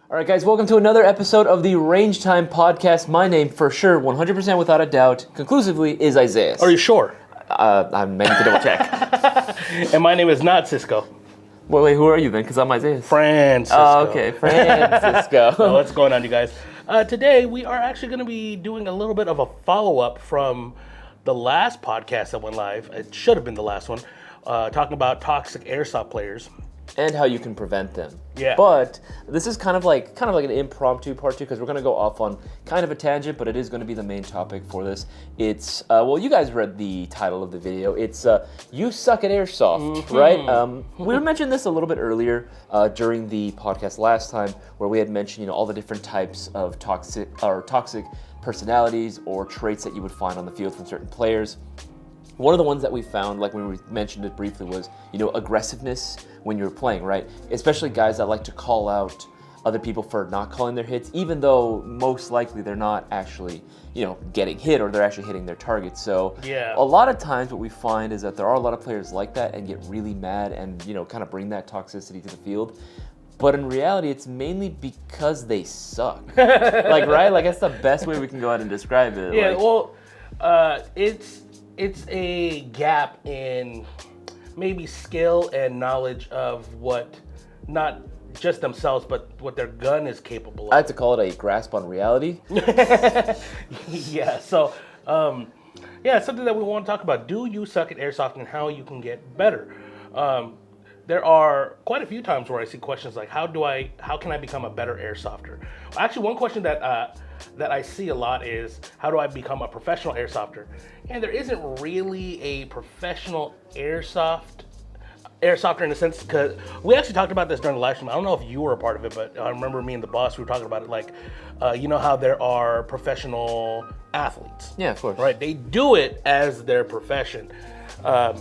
All right, guys, welcome to another episode of the Range Time Podcast. My name, for sure, 100% without a doubt, conclusively, is Isaiah. Are you sure? I'm meant to double check. And my name is not Cisco. Wait, who are you then? Because I'm Isaiah. Francisco. Oh, okay, Francisco. So what's going on, you guys? Today, we are actually going to be doing a little bit of a follow-up from the last podcast that went live. It should have been the last one, talking about toxic airsoft players. And how you can prevent them. Yeah. But this is kind of like an impromptu part two, because we're going to go off on kind of a tangent, but it is going to be the main topic for this. It's, well, you guys read the title of the video. It's You Suck at Airsoft, right? We mentioned this a little bit earlier during the podcast last time, where we had mentioned, all the different types of toxic personalities or traits that you would find on the field from certain players. One of the ones that we found, like when we mentioned it briefly, was, aggressiveness when you're playing, right? Especially guys that like to call out other people for not calling their hits, even though most likely they're not actually, getting hit, or they're actually hitting their targets. So Yeah. A lot of times what we find is that there are a lot of players like that and get really mad and, kind of bring that toxicity to the field. But in reality, it's mainly because they suck. Right? Like, that's the best way we can go ahead and describe it. Yeah, it's a gap in maybe skill and knowledge of what, not just themselves, but what their gun is capable of. I like to call it a grasp on reality. Yeah, so, it's something that we want to talk about. Do you suck at airsoft and how you can get better? There are quite a few times where I see questions like, how can I become a better airsofter? Actually, one question that I see a lot is, how do I become a professional airsofter? And there isn't really a professional airsofter in a sense, because we actually talked about this during the live stream. I don't know if you were a part of it, but I remember me and the boss, we were talking about it, like, how there are professional athletes. Yeah, of course. Right? They do it as their profession. I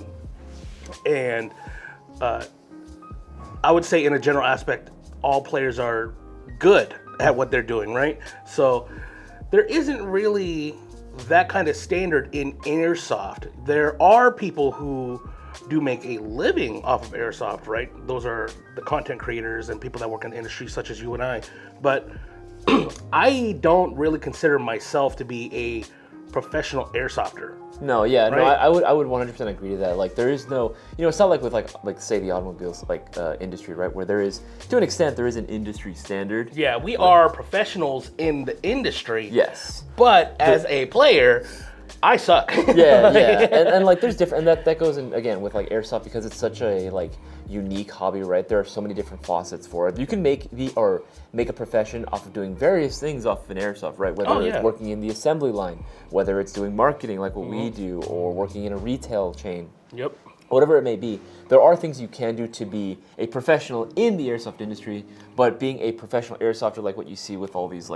would say in a general aspect, all players are good at what they're doing, right? So there isn't really that kind of standard in airsoft. There are people who do make a living off of airsoft, right? Those are the content creators and people that work in the industry, such as you and I. But I don't really consider myself to be a professional airsofter. No, yeah, right? no, I would 100% agree to that. Like, there is no, it's not like with like say the automobiles industry, right? Where there is, to an extent, there is an industry standard. Yeah, we are professionals in the industry. Yes. But as a player, I suck. Yeah, and like there's different, and that goes in again with like airsoft, because it's such a unique hobby, right? There are so many different facets for it. You can make a profession off of doing various things off of an airsoft, right? Whether it's working in the assembly line, whether it's doing marketing like what we do, or working in a retail chain. Yep. Whatever it may be, there are things you can do to be a professional in the airsoft industry, but being a professional airsofter, like what you see with all these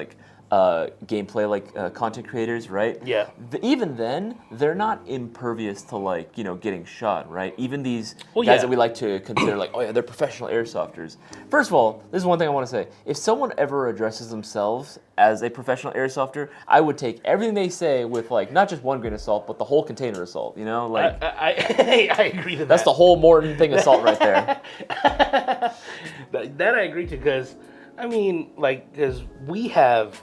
gameplay content creators, right? Yeah. Even then, they're not impervious to getting shot, right? Even these guys that we like to consider they're professional airsofters. First of all, this is one thing I want to say. If someone ever addresses themselves as a professional airsofter, I would take everything they say with not just one grain of salt, but the whole container of salt, I agree to that. That's the whole Morton thing of salt right there. That I agree to, because because we have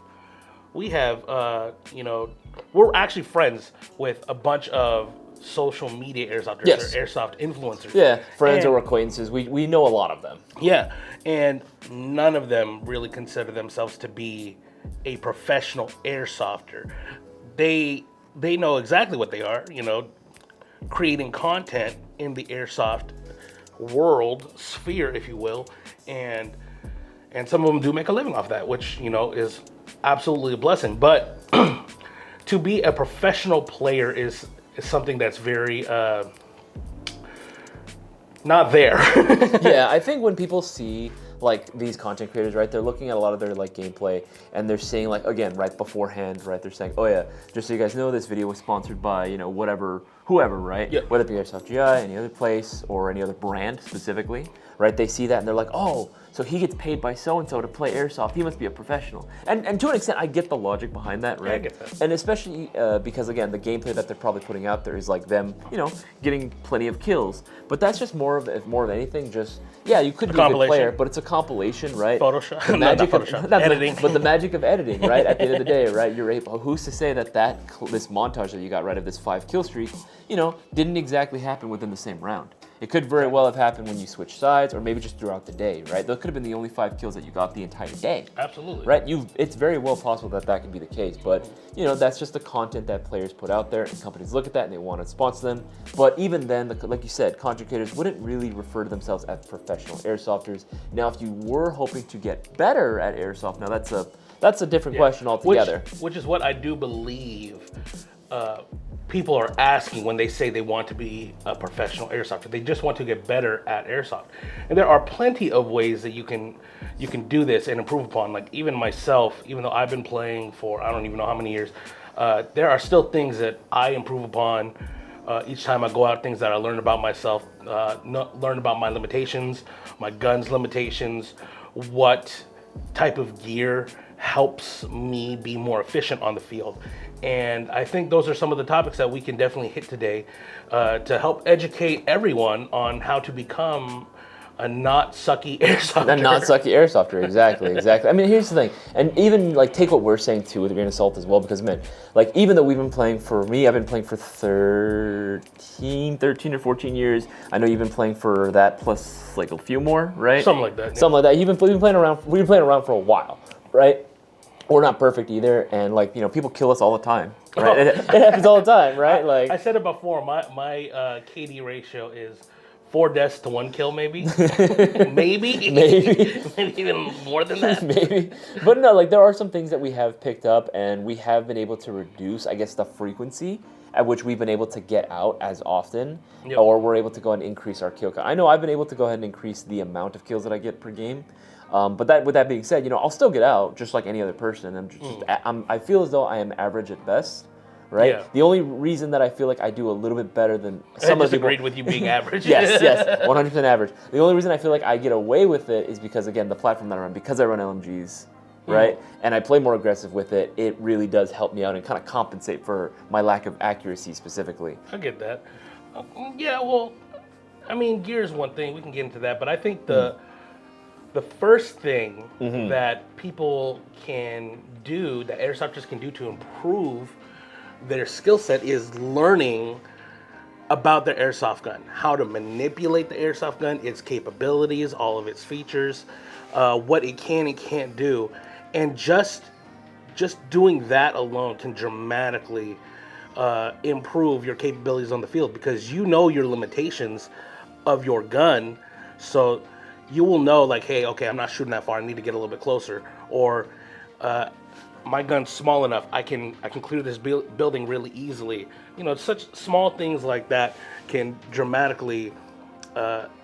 we're actually friends with a bunch of social media airsofters, or airsoft influencers. Yeah, friends or acquaintances. We know a lot of them. Yeah, and none of them really consider themselves to be a professional airsofter. They know exactly what they are, creating content in the airsoft world sphere, if you will, and some of them do make a living off that, which is absolutely a blessing. But to be a professional player is something that's very not there. Yeah, I think when people see these content creators, right, they're looking at a lot of their gameplay, and they're saying again right beforehand, right, they're saying, oh yeah, just so you guys know, this video was sponsored by whatever whoever, right? Yep. Whether it be Airsoft GI, any other place, or any other brand specifically, right? They see that and they're like, oh, so he gets paid by so-and-so to play Airsoft. He must be a professional. And to an extent, I get the logic behind that, right? Yeah, I get that. And especially because, again, the gameplay that they're probably putting out there is like them, getting plenty of kills. But that's just more of anything, just, yeah, you could be a good player, but it's a compilation, right? Photoshop. The magic not Photoshop. of Editing. But the magic of editing, right? At the end of the day, right? You're able. Who's to say that this montage that you got right of this 5 kill streak, didn't exactly happen within the same round? It could very well have happened when you switched sides, or maybe just throughout the day, right? Those could have been the only 5 kills that you got the entire day. Absolutely. Right? It's very well possible that could be the case, but that's just the content that players put out there, and companies look at that and they want to sponsor them. But even then, like you said, content creators wouldn't really refer to themselves as professional airsofters. Now, if you were hoping to get better at airsoft, now that's a different question altogether. Which is what I do believe people are asking when they say they want to be a professional airsofter. They just want to get better at airsoft. And there are plenty of ways that you can do this and improve upon. Like even myself, even though I've been playing for I don't even know how many years, there are still things that I improve upon each time I go out, things that I learn about myself, learn about my limitations, my gun's limitations, what type of gear helps me be more efficient on the field. And I think those are some of the topics that we can definitely hit today to help educate everyone on how to become a not sucky airsofter. A not sucky airsofter, exactly. I mean, here's the thing, and even like take what we're saying too with a grain of salt as well, because man, like even though I've been playing for 13 or 14 years. I know you've been playing for that plus like a few more, right? Something like that. Something like that. We've been playing around. We've been playing around for a while, right? We're not perfect either, and like people kill us all the time, right? It happens all the time, right? Like I said it before, my KD ratio is 4 deaths to 1 kill, maybe, maybe even more than that. Maybe, but no, like there are some things that we have picked up, and we have been able to reduce, I guess, the frequency at which we've been able to get out as often, or we're able to go and increase our kill count. I know I've been able to go ahead and increase the amount of kills that I get per game. But with that being said, I'll still get out just like any other person. I feel as though I am average at best, right? Yeah. The only reason that I feel like I do a little bit better than some of the people. I disagreed with you being average. yes, 100% average. The only reason I feel like I get away with it is because, again, the platform that I run, because I run LMGs, right? And I play more aggressive with it, it really does help me out and kind of compensate for my lack of accuracy specifically. I get that. Yeah, well, I mean, gear is one thing. We can get into that. But I think the first thing that people can do, that airsofters can do to improve their skill set is learning about their airsoft gun, how to manipulate the airsoft gun, its capabilities, all of its features, what it can and can't do. And just doing that alone can dramatically improve your capabilities on the field, because you know your limitations of your gun. So you will know, like, hey, okay, I'm not shooting that far. I need to get a little bit closer. Or my gun's small enough. I can clear this building really easily. Such small things like that can dramatically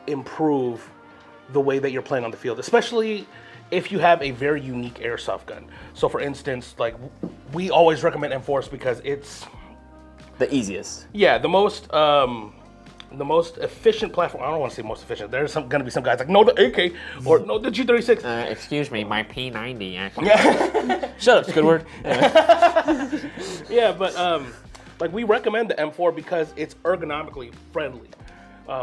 improve the way that you're playing on the field, especially if you have a very unique airsoft gun. So, for instance, like we always recommend M4s because it's the easiest. Yeah, the most efficient platform. I don't want to say most efficient. There's going to be some guys like, no, the AK, or no, the G36. Excuse me, my P90. Yeah. Shut up, Squidward. Yeah, but like we recommend the M4 because it's ergonomically friendly.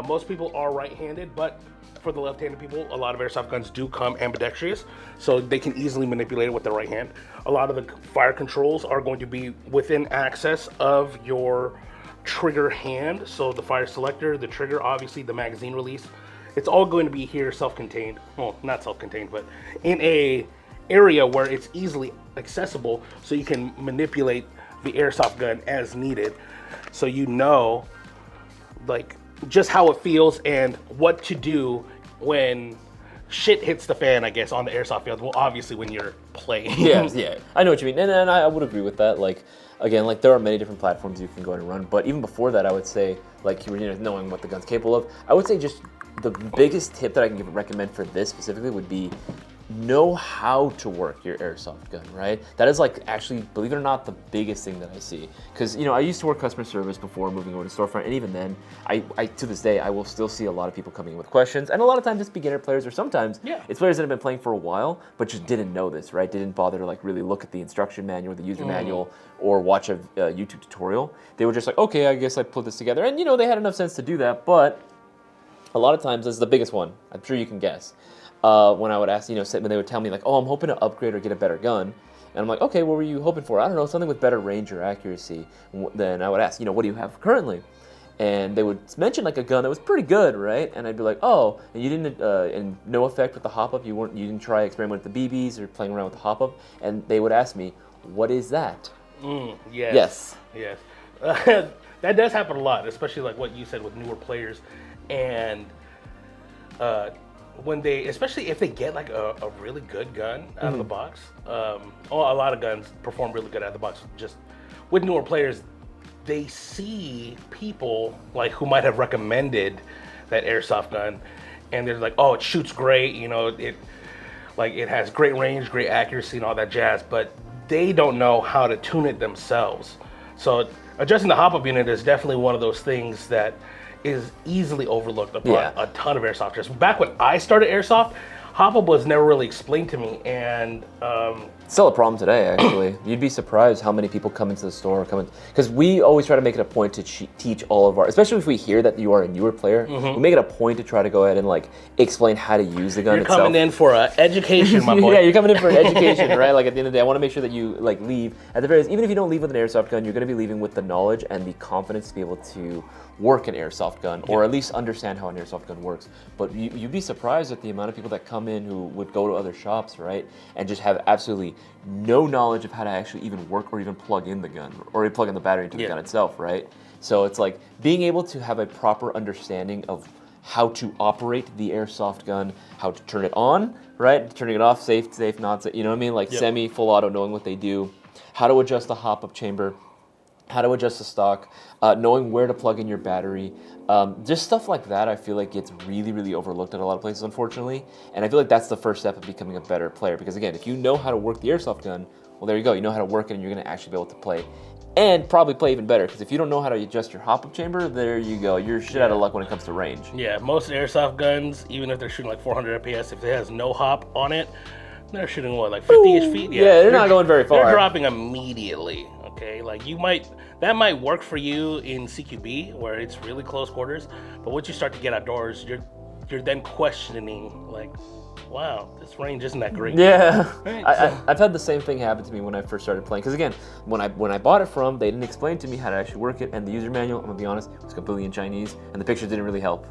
Most people are right-handed, but for the left-handed people, a lot of airsoft guns do come ambidextrous, so they can easily manipulate it with the right hand. A lot of the fire controls are going to be within access of your trigger hand, so the fire selector, the trigger, obviously the magazine release, it's all going to be here self-contained. Well, not self-contained, but in a area where it's easily accessible, so you can manipulate the airsoft gun as needed, so like just how it feels and what to do when shit hits the fan, I guess, on the airsoft field. Well, obviously when you're playing. Yeah, I know what you mean, and I would agree with that. Like, again, like there are many different platforms you can go and run, but even before that, I would say, like, knowing what the gun's capable of, I would say just the biggest tip that I can recommend for this specifically would be know how to work your airsoft gun, right? That is like actually, believe it or not, the biggest thing that I see. Because I used to work customer service before moving over to storefront, and even then, I to this day I will still see a lot of people coming in with questions, and a lot of times it's beginner players, or sometimes it's players that have been playing for a while but just didn't know this, right? Didn't bother to like really look at the instruction manual, the user manual, or watch a YouTube tutorial. They were just like, okay, I guess I put this together, and they had enough sense to do that, but a lot of times, this is the biggest one, I'm sure you can guess. When I would ask, when they would tell me like, oh, I'm hoping to upgrade or get a better gun. And I'm like, okay, what were you hoping for? I don't know, something with better range or accuracy. Then I would ask, what do you have currently? And they would mention like a gun that was pretty good, right? And I'd be like, oh, and you didn't, and no effect with the hop-up? You didn't try experiment with the BBs or playing around with the hop-up? And they would ask me, what is that? Yes. That does happen a lot, especially like what you said with newer players. And when especially if they get like a really good gun out of the box, a lot of guns perform really good out of the box. Just with newer players, they see people like who might have recommended that airsoft gun, and they're like, oh, it shoots great, it has great range, great accuracy, and all that jazz, but they don't know how to tune it themselves. So adjusting the hop-up unit is definitely one of those things that is easily overlooked upon a ton of airsofters. Back when I started airsoft, hop-up was never really explained to me, and still a problem today, actually. You'd be surprised how many people come into the store, because we always try to make it a point to teach all of our, especially if we hear that you are a newer player, we make it a point to try to go ahead and like explain how to use the gun itself. You're coming in for an education, my boy. Yeah, you're coming in for an education, right? Like at the end of the day, I want to make sure that you like leave, at the very least, even if you don't leave with an airsoft gun, you're going to be leaving with the knowledge and the confidence to be able to work an airsoft gun, or at least understand how an airsoft gun works. But you'd be surprised at the amount of people that come in who would go to other shops, right, and just have absolutely no knowledge of how to actually even work or even plug in the gun, or plug in the battery into the gun itself, right? So it's like being able to have a proper understanding of how to operate the airsoft gun, how to turn it on, right, turning it off, safe, not safe, like semi, full auto, knowing what they do, how to adjust the hop-up chamber, how to adjust the stock, knowing where to plug in your battery, just stuff like that. I feel like gets really, really overlooked at a lot of places, unfortunately. And I feel like that's the first step of becoming a better player. Because again, if you know how to work the airsoft gun, well, there you go. You know how to work it, and you're going to actually be able to play, and probably play even better. Because if you don't know how to adjust your hop-up chamber, there you go. You're shit out of luck when it comes to range. Yeah, most airsoft guns, even if they're shooting like 400 FPS, if it has no hop on it, they're shooting what, like 50-ish feet? Yeah, they're not going very far. They're dropping immediately. Okay, like that might work for you in CQB where it's really close quarters, but once you start to get outdoors, you're then questioning like, wow, this range isn't that great. Yeah, right, I've had the same thing happen to me when I first started playing. Because again, when I bought it from, they didn't explain to me how to actually work it, and the user manual, I'm gonna be honest, was completely in Chinese, and the pictures didn't really help.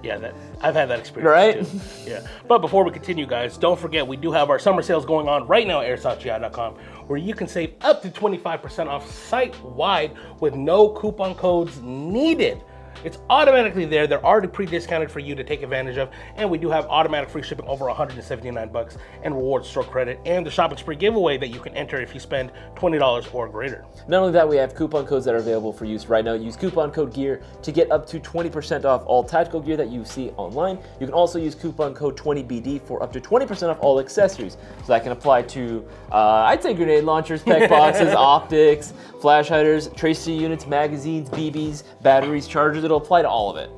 Yeah, I've had that experience right? too. Yeah, but before we continue, guys, don't forget we do have our summer sales going on right now at airsoftgi.com, where you can save up to 25% off site-wide with no coupon codes needed. It's automatically there. They're already pre-discounted for you to take advantage of, and we do have automatic free shipping over $179 and rewards store credit, and the shopping spree giveaway that you can enter if you spend $20 or greater. Not only that, we have coupon codes that are available for use right now. Use coupon code GEAR to get up to 20% off all tactical gear that you see online. You can also use coupon code 20BD for up to 20% off all accessories. So that can apply to, I'd say, grenade launchers, pec boxes, optics, flash hiders, tracer units, magazines, BBs, batteries, chargers. It'll apply to all of it.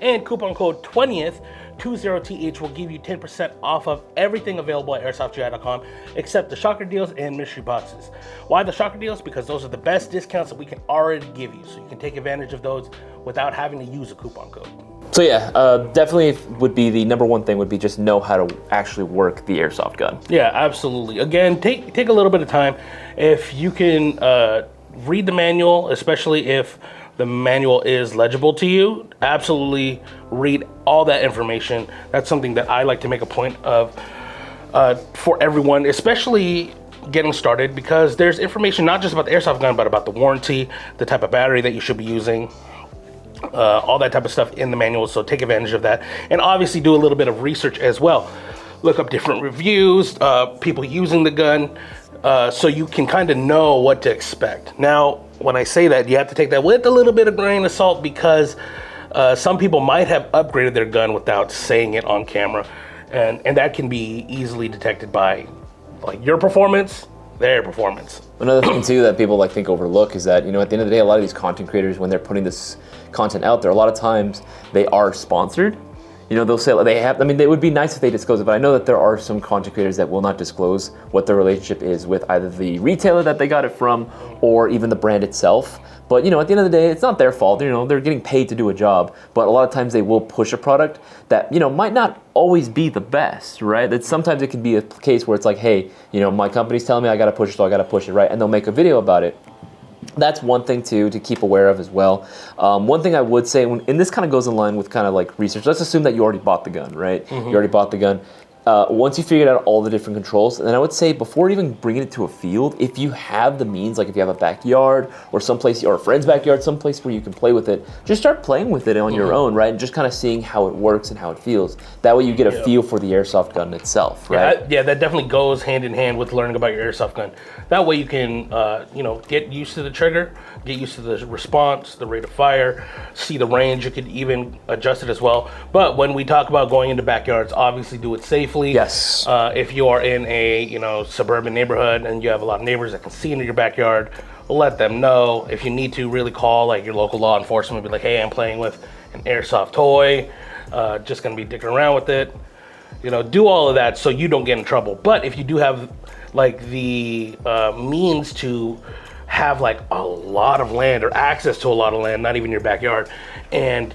And coupon code 20th, 20TH, will give you 10% off of everything available at airsoftgi.com except the shocker deals and mystery boxes. Why the shocker deals? Because those are the best discounts that we can already give you, so you can take advantage of those without having to use a coupon code. So yeah, definitely would be the number one thing would be just know how to actually work the airsoft gun. Yeah, absolutely. Again, take a little bit of time. If you can read the manual, especially if the manual is legible to you, absolutely read all that information. That's something that I like to make a point of for everyone, especially getting started, because there's information not just about the airsoft gun, but about the warranty, the type of battery that you should be using, all that type of stuff in the manual. So take advantage of that, and obviously do a little bit of research as well. Look up different reviews, people using the gun, so you can kind of know what to expect. Now, when I say that, you have to take that with a little bit of grain of salt, because some people might have upgraded their gun without saying it on camera. and that can be easily detected by like your performance, their performance. Another thing too that people like think overlook is that, you know, at the end of the day, a lot of these content creators, when they're putting this content out there, a lot of times they are sponsored. You know, they'll say they have, I mean, it would be nice if they disclose it, but I know that there are some content creators that will not disclose what their relationship is with either the retailer that they got it from or even the brand itself. But, you know, at the end of the day, it's not their fault. You know, they're getting paid to do a job, but a lot of times they will push a product that, you know, might not always be the best, right? That sometimes it can be a case where it's like, hey, you know, my company's telling me I got to push it, so I got to push it, right? And they'll make a video about it. That's one thing too to keep aware of as well. One thing I would say, and this kind of goes in line with kind of like research. Let's assume that you already bought the gun, right? Mm-hmm. You already bought the gun. Once you figured out all the different controls, then I would say before even bringing it to a field, if you have the means, like if you have a backyard or someplace, or a friend's backyard, someplace where you can play with it, just start playing with it on your own, right? And just kind of seeing how it works and how it feels. That way you get a feel for the airsoft gun itself, right? Yeah, that definitely goes hand in hand with learning about your airsoft gun. That way you can, you know, get used to the trigger, get used to the response, the rate of fire, see the range. You could even adjust it as well. But when we talk about going into backyards, obviously do it safely. Yes. If you are in a, you know, suburban neighborhood and you have a lot of neighbors that can see into your backyard, let them know. If you need to, really call like your local law enforcement and be like, hey, I'm playing with an airsoft toy, just gonna be dicking around with it. You know, do all of that so you don't get in trouble. But if you do have like the means to have like a lot of land or access to a lot of land, not even your backyard, and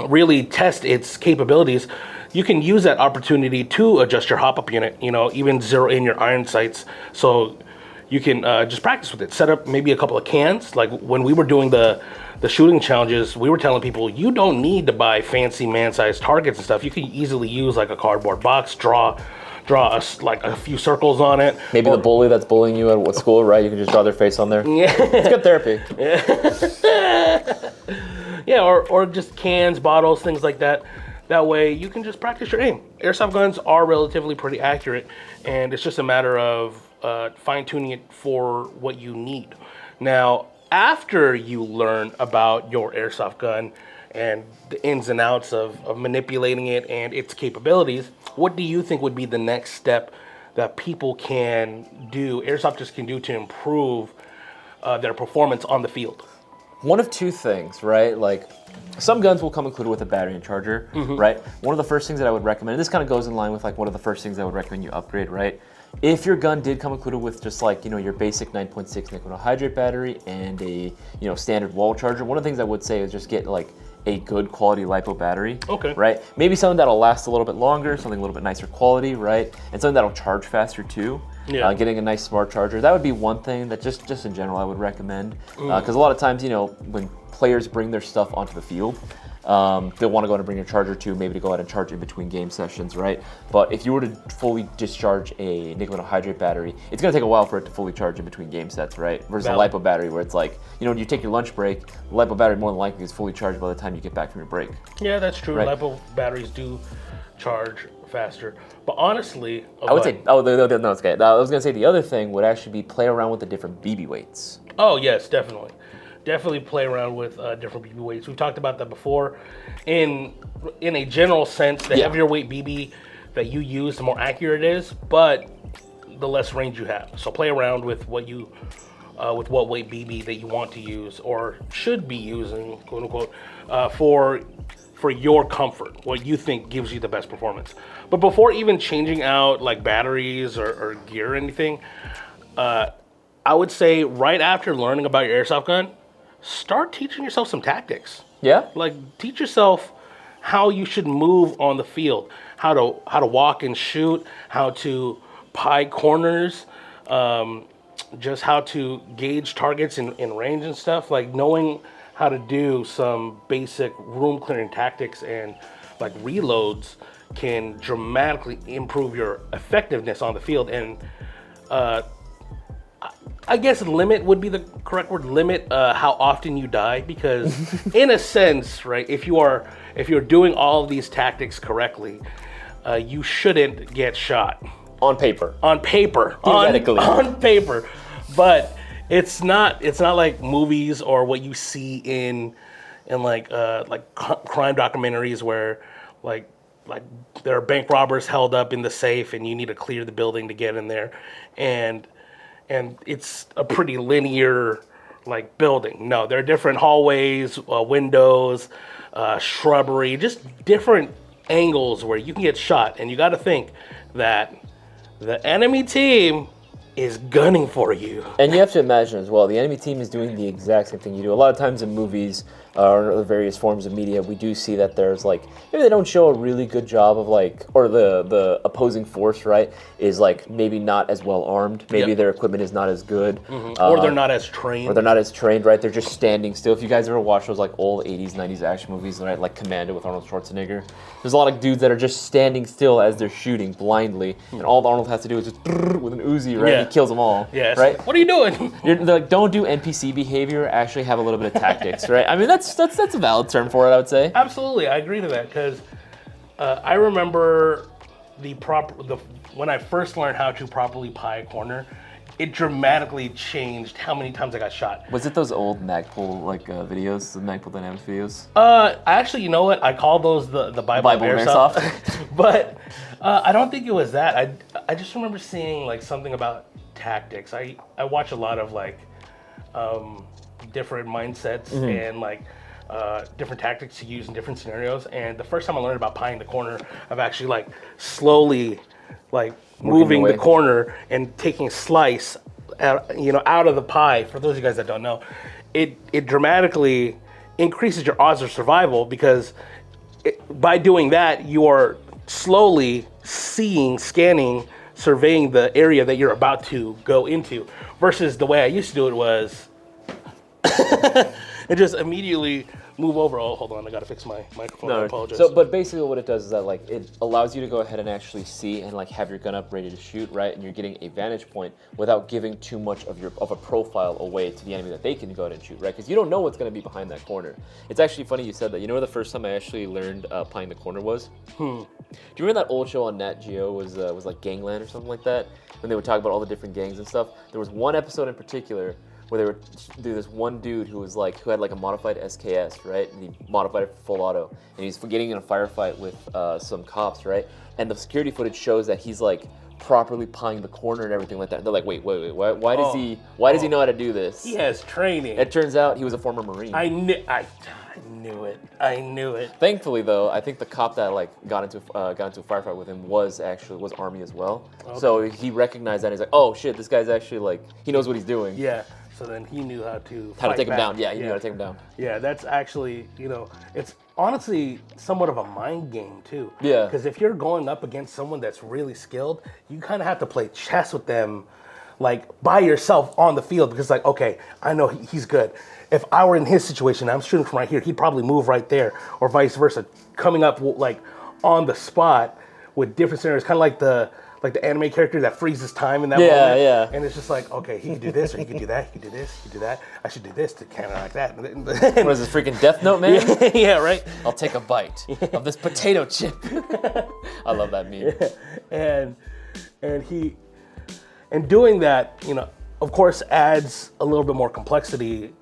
really test its capabilities, you can use that opportunity to adjust your hop-up unit, you know, even zero in your iron sights. So you can just practice with it. Set up maybe a couple of cans. Like when we were doing the shooting challenges, we were telling people, you don't need to buy fancy man-sized targets and stuff. You can easily use like a cardboard box, draw like a few circles on it. Maybe the bully that's bullying you at school, right? You can just draw their face on there. Yeah. It's good therapy. Yeah, or just cans, bottles, things like that. That way you can just practice your aim. Airsoft guns are relatively pretty accurate, and it's just a matter of fine-tuning it for what you need. Now, after you learn about your airsoft gun and the ins and outs of manipulating it and its capabilities, what do you think would be the next step that people can do, airsofters can do to improve their performance on the field? One of two things, right? Like, some guns will come included with a battery and charger, right? One of the first things that I would recommend, and this kind of goes in line with like one of the first things I would recommend you upgrade, right? If your gun did come included with just like, you know, your basic 9.6 nickel hydrate battery and a, you know, standard wall charger, one of the things I would say is just get like a good quality LiPo battery, Okay. right? Maybe something that'll last a little bit longer, something a little bit nicer quality, right? And something that'll charge faster too. Yeah. Getting a nice smart charger, that would be one thing that just in general I would recommend. Because a lot of times, you know, when players bring their stuff onto the field, they'll want to go out and bring a charger too, maybe to go out and charge in between game sessions, right? But if you were to fully discharge a nickel hydrate battery, it's going to take a while for it to fully charge in between game sets, right? Versus a LiPo battery where it's like, you know, when you take your lunch break, the LiPo battery more than likely is fully charged by the time you get back from your break. Yeah, that's true. Right. LiPo batteries do charge faster. But honestly, I would say, no, it's okay. I was going to say the other thing would actually be play around with the different BB weights. Oh, yes, definitely. Definitely play around with different BB weights. We've talked about that before. In a general sense, the heavier weight BB that you use, the more accurate it is, but the less range you have. So play around with what you, with what weight BB that you want to use or should be using, quote unquote, for your comfort, what you think gives you the best performance. But before even changing out like batteries or gear or anything, I would say right after learning about your airsoft gun, start teaching yourself some tactics. Yeah? Like teach yourself how you should move on the field, how to walk and shoot, how to pie corners, just how to gauge targets in range and stuff. Like knowing how to do some basic room clearing tactics and like reloads can dramatically improve your effectiveness on the field. And I guess limit would be the correct word. Limit how often you die, because in a sense, right, if you're doing all of these tactics correctly, you shouldn't get shot. On paper. On paper. Theoretically. On paper. But it's not like movies or what you see in like crime documentaries where like like there are bank robbers held up in the safe, and you need to clear the building to get in there, and it's a pretty linear like building. No, there are different hallways, windows, shrubbery, just different angles where you can get shot, and you got to think that the enemy team is gunning for you. And you have to imagine as well, the enemy team is doing the exact same thing you do. A lot of times in movies or other various forms of media, we do see that there's like, maybe they don't show a really good job of like, or the opposing force, right, is like maybe not as well armed. Maybe their equipment is not as good. Or they're not as trained. Or they're not as trained, right? They're just standing still. If you guys ever watch those like old 80s, 90s action movies, right, like Commando with Arnold Schwarzenegger, there's a lot of dudes that are just standing still as they're shooting blindly, and all Arnold has to do is just with an Uzi, right? Yeah. He kills them all, Yes. right? What are you doing? They're like, don't do NPC behavior. Actually, have a little bit of tactics, right? I mean, that's a valid term for it, I would say. Absolutely, I agree to that because I remember when I first learned how to properly pie a corner, it dramatically changed how many times I got shot. Was it those old Magpul videos, the Magpul Dynamics videos? Actually, you know what? I call those the Bible of Airsoft. But I don't think it was that. I just remember seeing like something about tactics. I watch a lot of like different mindsets and like different tactics to use in different scenarios. And the first time I learned about pieing the corner, I've actually like slowly like moving the corner and taking a slice out of the pie. For those of you guys that don't know, it dramatically increases your odds of survival because by doing that, you are slowly scanning, surveying the area that you're about to go into, versus the way I used to do it was and just immediately move over. Oh, hold on, I gotta fix my microphone. I apologize. So, but basically what it does is that like it allows you to go ahead and actually see and like have your gun up ready to shoot, right? And you're getting a vantage point without giving too much of a profile away to the enemy that they can go ahead and shoot, right? Because you don't know what's going to be behind that corner. It's actually funny you said that. You know where the first time I actually learned pieing the corner was? Do you remember that old show on Nat Geo was like Gangland or something like that? When they would talk about all the different gangs and stuff. There was one episode in particular where they would do this one dude who had like a modified SKS, right? And he modified it for full auto, and he's getting in a firefight with some cops, right? And the security footage shows that he's like properly pieing the corner and everything like that. And they're like, wait, why does he know how to do this? He has training. It turns out he was a former Marine. I knew it. Thankfully, though, I think the cop that like got into a firefight with him was Army as well. Okay. So he recognized that and he's like, oh shit, this guy's actually like he knows what he's doing. Yeah. So then he knew how to take him down. Yeah, he knew how to take him down. Yeah, that's actually, it's honestly somewhat of a mind game too. Yeah. Because if you're going up against someone that's really skilled, you kind of have to play chess with them, like by yourself on the field. Because like, okay, I know he's good. If I were in his situation, I'm shooting from right here, he'd probably move right there, or vice versa, coming up like on the spot with different scenarios, kind of like the anime character that freezes time in that moment. Yeah. And it's just like, okay, he could do this, or he could do that, he could do this, he could do that. I should do this to counteract that. What is this, freaking Death Note, man? Yeah, right? I'll take a bite of this potato chip. I love that meme. Yeah. And doing that, of course, adds a little bit more complexity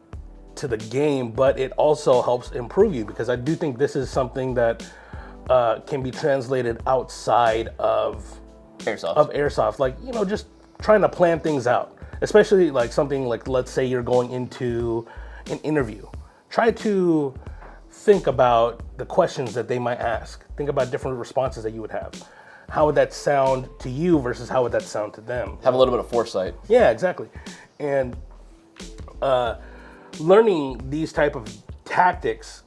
to the game, but it also helps improve you, because I do think this is something that can be translated outside of Airsoft. Like, just trying to plan things out, especially like something like, let's say you're going into an interview. Try to think about the questions that they might ask. Think about different responses that you would have. How would that sound to you versus how would that sound to them? Have a little bit of foresight. Yeah, exactly. And learning these type of tactics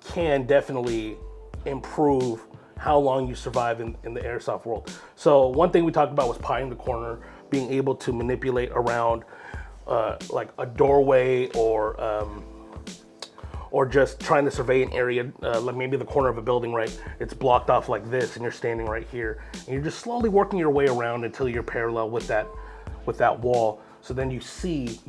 can definitely improve how long you survive in the airsoft world. So one thing we talked about was pieing the corner, being able to manipulate around like a doorway or just trying to survey an area, like maybe the corner of a building, right? It's blocked off like this and you're standing right here. And you're just slowly working your way around until you're parallel with that wall. So then you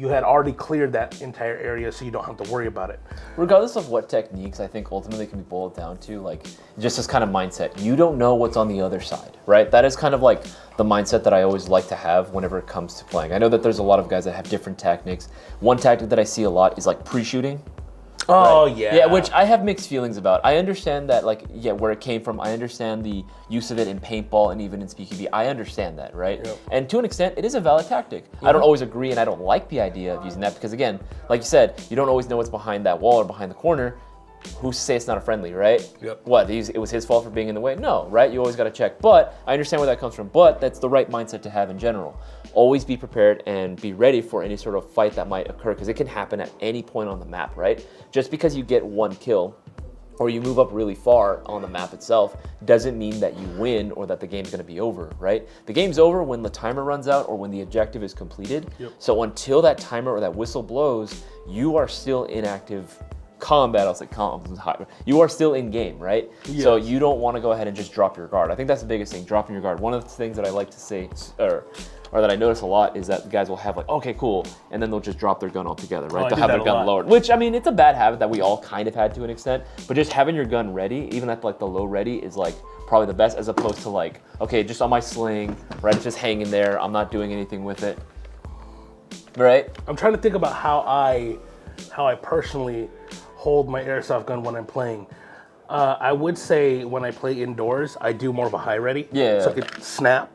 had already cleared that entire area, so you don't have to worry about it. Regardless of what techniques, I think ultimately can be boiled down to like just this kind of mindset. You don't know what's on the other side, right? That is kind of like the mindset that I always like to have whenever it comes to playing. I know that there's a lot of guys that have different tactics. One tactic that I see a lot is like pre-shooting. Oh, right? yeah. Yeah, which I have mixed feelings about. I understand that, like, yeah, where it came from. I understand the use of it in paintball and even in SpeakeUB. I understand that, right? Yep. And to an extent, it is a valid tactic. I don't always agree, and I don't like the idea of using that because, again, like you said, you don't always know what's behind that wall or behind the corner. Who's to say it's not a friendly, right? Yep. What, it was his fault for being in the way? No, right? You always got to check. But I understand where that comes from. But that's the right mindset to have in general. Always be prepared and be ready for any sort of fight that might occur because it can happen at any point on the map, right? Just because you get one kill or you move up really far on the map itself doesn't mean that you win or that the game's going to be over, right? The game's over when the timer runs out or when the objective is completed. Yep. So until that timer or that whistle blows, you are still in active combat. I'll say you are still in game, right? Yes. So you don't want to go ahead and just drop your guard. I think that's the biggest thing, dropping your guard. One of the things that I like to say, or that I notice a lot, is that guys will have like, okay, cool, and then they'll just drop their gun altogether, right? I They'll do have that their a gun lot. lowered, which I mean, it's a bad habit that we all kind of had to an extent. But just having your gun ready, even at like the low ready, is like probably the best, as opposed to like, okay, just on my sling, right? It's just hanging there. I'm not doing anything with it, right? I'm trying to think about how I personally hold my airsoft gun when I'm playing. I would say when I play indoors, I do more of a high ready, Yeah. so I could snap.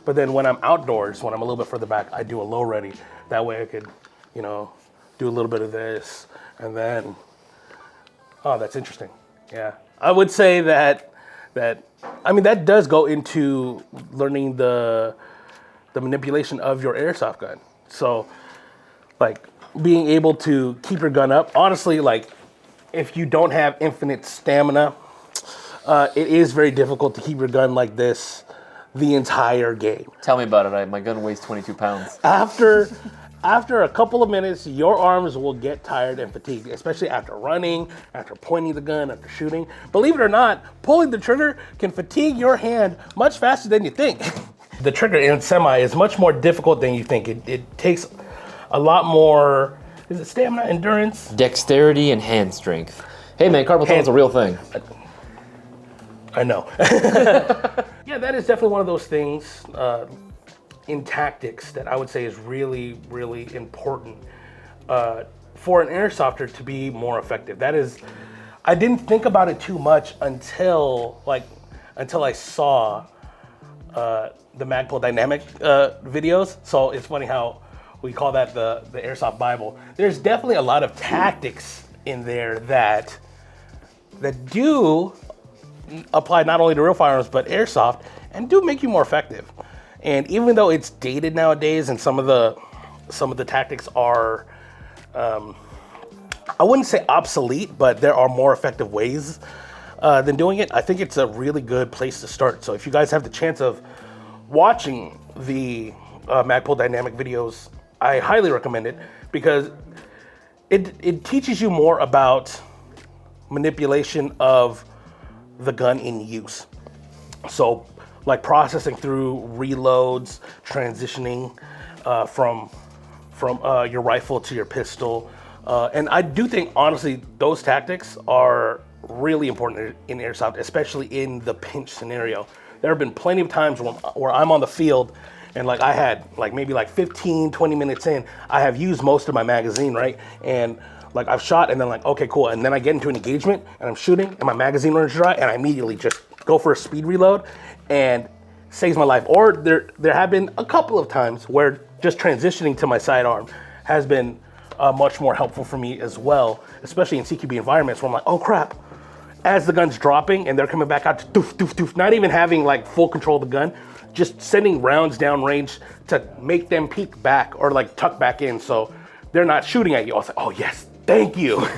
But then when I'm outdoors, when I'm a little bit further back, I do a low ready. That way I could, do a little bit of this, and then, oh, that's interesting. Yeah, I would say that does go into learning the manipulation of your airsoft gun. So, like, being able to keep your gun up. Honestly, like, if you don't have infinite stamina, it is very difficult to keep your gun like this the entire game. Tell me about it. My gun weighs 22 pounds. After a couple of minutes, your arms will get tired and fatigued, especially after running, after pointing the gun, after shooting. Believe it or not, pulling the trigger can fatigue your hand much faster than you think. The trigger in semi is much more difficult than you think. It takes a lot more, is it stamina, endurance? Dexterity and hand strength. Hey man, carpal tunnel's a real thing. I know. Yeah, that is definitely one of those things in tactics that I would say is really, really important for an airSofter to be more effective. That is, I didn't think about it too much until I saw the Magpul Dynamic videos. So it's funny how we call that the Airsoft Bible. There's definitely a lot of tactics in there that do apply not only to real firearms but airsoft and do make you more effective. And even though it's dated nowadays and some of the tactics are I wouldn't say obsolete, but there are more effective ways than doing it, I think it's a really good place to start. So if you guys have the chance of watching the Magpul Dynamic videos, I highly recommend it because it teaches you more about manipulation of the gun in use. So like processing through reloads, transitioning from your rifle to your pistol. And I do think, honestly, those tactics are really important in airsoft, especially in the pinch scenario. There have been plenty of times where I'm on the field and like I had like maybe like 15, 20 minutes in, I have used most of my magazine, right? And like I've shot and then like, okay, cool. And then I get into an engagement and I'm shooting and my magazine runs dry and I immediately just go for a speed reload and saves my life. Or there have been a couple of times where just transitioning to my sidearm has been much more helpful for me as well, especially in CQB environments where I'm like, oh crap, as the gun's dropping and they're coming back out to doof, doof, doof, not even having like full control of the gun, just sending rounds down range to make them peek back or like tuck back in so they're not shooting at you. I was like, oh yes, thank you.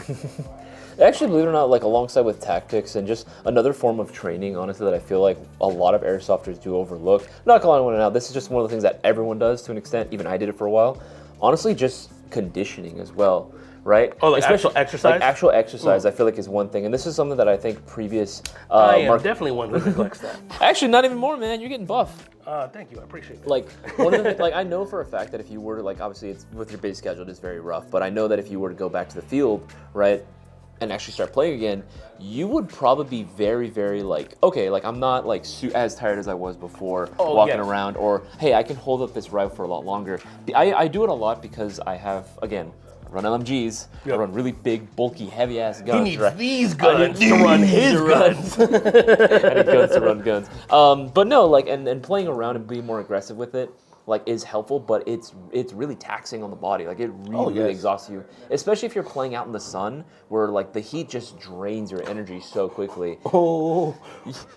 Actually, believe it or not, like alongside with tactics and just another form of training, honestly, that I feel like a lot of airsofters do overlook. Not calling anyone out, this is just one of the things that everyone does to an extent. Even I did it for a while. Honestly, just conditioning as well, right? Oh, like actual exercise? Like actual exercise, I feel like is one thing. And this is something that I think previous... I am definitely one who neglects that. Actually, not even more, man. You're getting buff. Thank you, I appreciate that. Like, one of the like I know for a fact that if you were to, like, obviously it's with your base schedule, it is very rough, but I know that if you were to go back to the field, right, and actually start playing again, you would probably be very, very like, okay, like I'm not like as tired as I was before walking around, or hey, I can hold up this rifle for a lot longer. I do it a lot because I have, again, I run LMGs. I run really big, bulky, heavy-ass guns. He needs these guns to run his guns. I need guns to run guns. But no, like, and playing around and being more aggressive with it, like, is helpful, but it's really taxing on the body. Like, it really exhausts you, especially if you're playing out in the sun, where like the heat just drains your energy so quickly.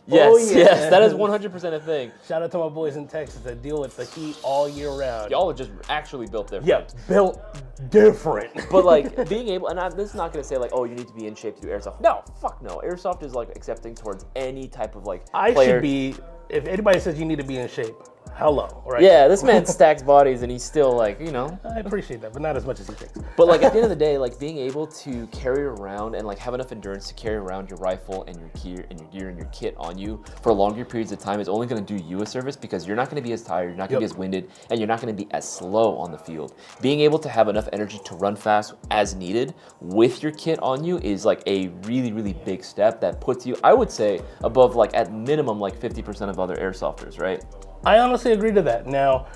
Yes, that is 100% a thing. Shout out to my boys in Texas that deal with the heat all year round. Y'all are just actually built different. Yep, built different. But like being able, and this is not gonna say like, oh, you need to be in shape to do airsoft. No, fuck no. Airsoft is like accepting towards any type of like player. Should be. If anybody says you need to be in shape, hello, right? Yeah, this man stacks bodies and he's still like, you know. I appreciate that, but not as much as he thinks. But like at the end of the day, like being able to carry around and like have enough endurance to carry around your rifle and your gear and your kit on you for longer periods of time is only going to do you a service, because you're not going to be as tired, you're not going to be as winded, and you're not going to be as slow on the field. Being able to have enough energy to run fast as needed with your kit on you is like a really, really big step that puts you, I would say, above like at minimum like 50% of other airsofters, right? I honestly agree to that. Now,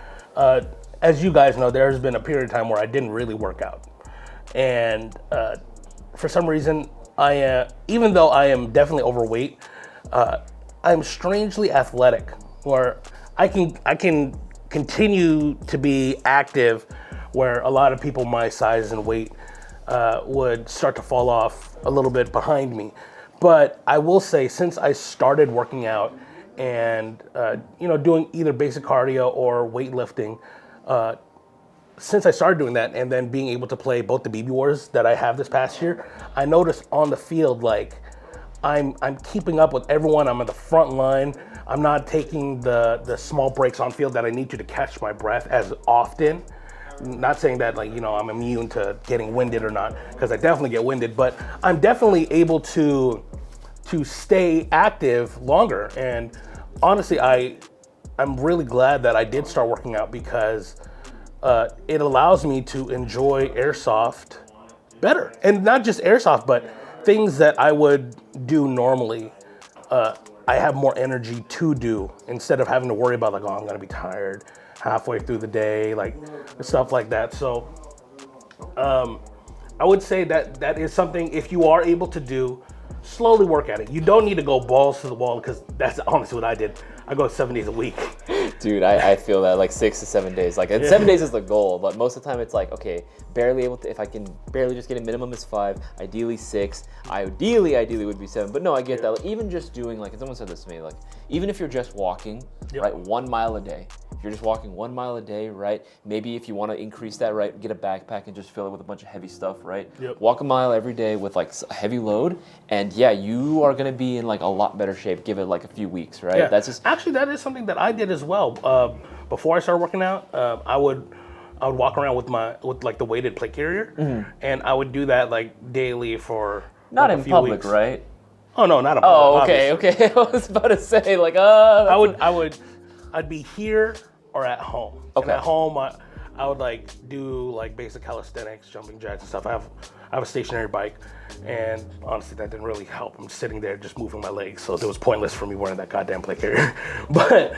as you guys know, there's been a period of time where I didn't really work out. And for some reason, even though I am definitely overweight, I'm strangely athletic, where I can continue to be active, where a lot of people my size and weight would start to fall off a little bit behind me. But I will say, since I started working out and doing either basic cardio or weightlifting, since I started doing that and then being able to play both the BB Wars that I have this past year, I noticed on the field, like, I'm keeping up with everyone. I'm at the front line. I'm not taking the small breaks on field that I need to catch my breath as often. Not saying that, like, I'm immune to getting winded or not, because I definitely get winded, but I'm definitely able to stay active longer. And honestly, I'm really glad that I did start working out, because it allows me to enjoy airsoft better. And not just airsoft, but things that I would do normally. I have more energy to do, instead of having to worry about like, oh, I'm gonna be tired halfway through the day, like stuff like that. So I would say that is something, if you are able to do, slowly work at it. You don't need to go balls to the wall, because that's honestly what I did. I go 7 days a week. Dude, I feel that, like 6 to 7 days. Like, and 7 days is the goal, but most of the time it's like, okay, barely able to, if I can barely just get a minimum is 5, ideally 6, ideally would be 7. But no, I get that. Like, even just doing, like, and someone said this to me, like, even if you're just walking, right, 1 mile a day. If you're just walking 1 mile a day, right, maybe if you want to increase that, right, get a backpack and just fill it with a bunch of heavy stuff, right? Walk a mile every day with like a heavy load, and yeah, you are going to be in like a lot better shape. Give it like a few weeks, right? Yeah. That's just actually, that is something that I did as well. Before I started working out, I would walk around with like the weighted plate carrier, and I would do that like daily for not like in public, weeks. Right? Oh no, not in public. Oh, okay, okay. I was about to say like, I'd be here or at home. Okay. And at home, I would like do like basic calisthenics, jumping jacks and stuff. I have a stationary bike, and honestly, that didn't really help. I'm sitting there just moving my legs, so it was pointless for me wearing that goddamn plate carrier. But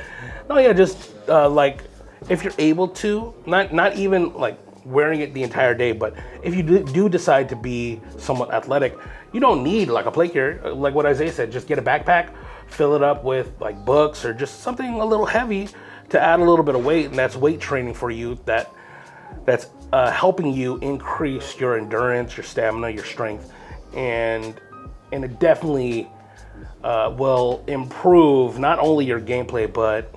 no, yeah, just like if you're able to, not even like wearing it the entire day, but if you do decide to be somewhat athletic, you don't need like a plate carrier. Like what Isaiah said, just get a backpack, fill it up with like books or just something a little heavy to add a little bit of weight, and that's weight training for you. That's helping you increase your endurance, your stamina, your strength, and it definitely will improve not only your gameplay but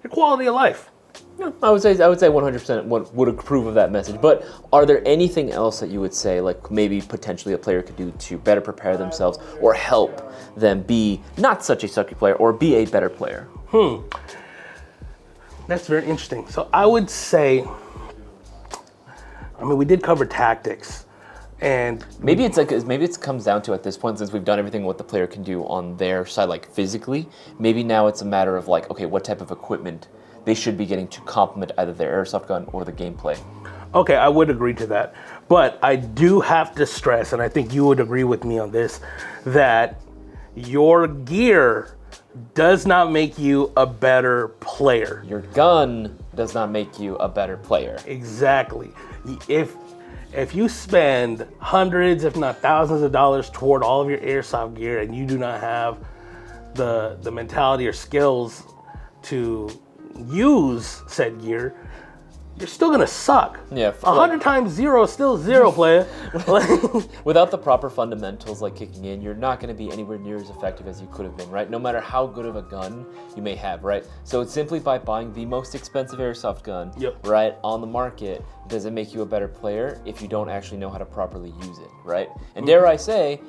your quality of life. Yeah, I would say 100% would approve of that message. But are there anything else that you would say, like maybe potentially a player could do to better prepare themselves or help them be not such a sucky player or be a better player? That's very interesting. So I would say, we did cover tactics, and maybe it comes down to, at this point, since we've done everything what the player can do on their side, like physically, maybe now it's a matter of like, okay, what type of equipment they should be getting to complement either their airsoft gun or the gameplay. Okay, I would agree to that. But I do have to stress, and I think you would agree with me on this, that your gear does not make you a better player. Your gun does not make you a better player. Exactly. If if you spend hundreds, if not thousands of dollars toward all of your airsoft gear and you do not have the mentality or skills to use said gear, you're still gonna suck. Yeah, 100 times 0 is still 0, player. Without the proper fundamentals like kicking in, you're not going to be anywhere near as effective as you could have been, right? No matter how good of a gun you may have, right? So it's simply by buying the most expensive airsoft gun, right, on the market, does it make you a better player if you don't actually know how to properly use it, right? And dare I say,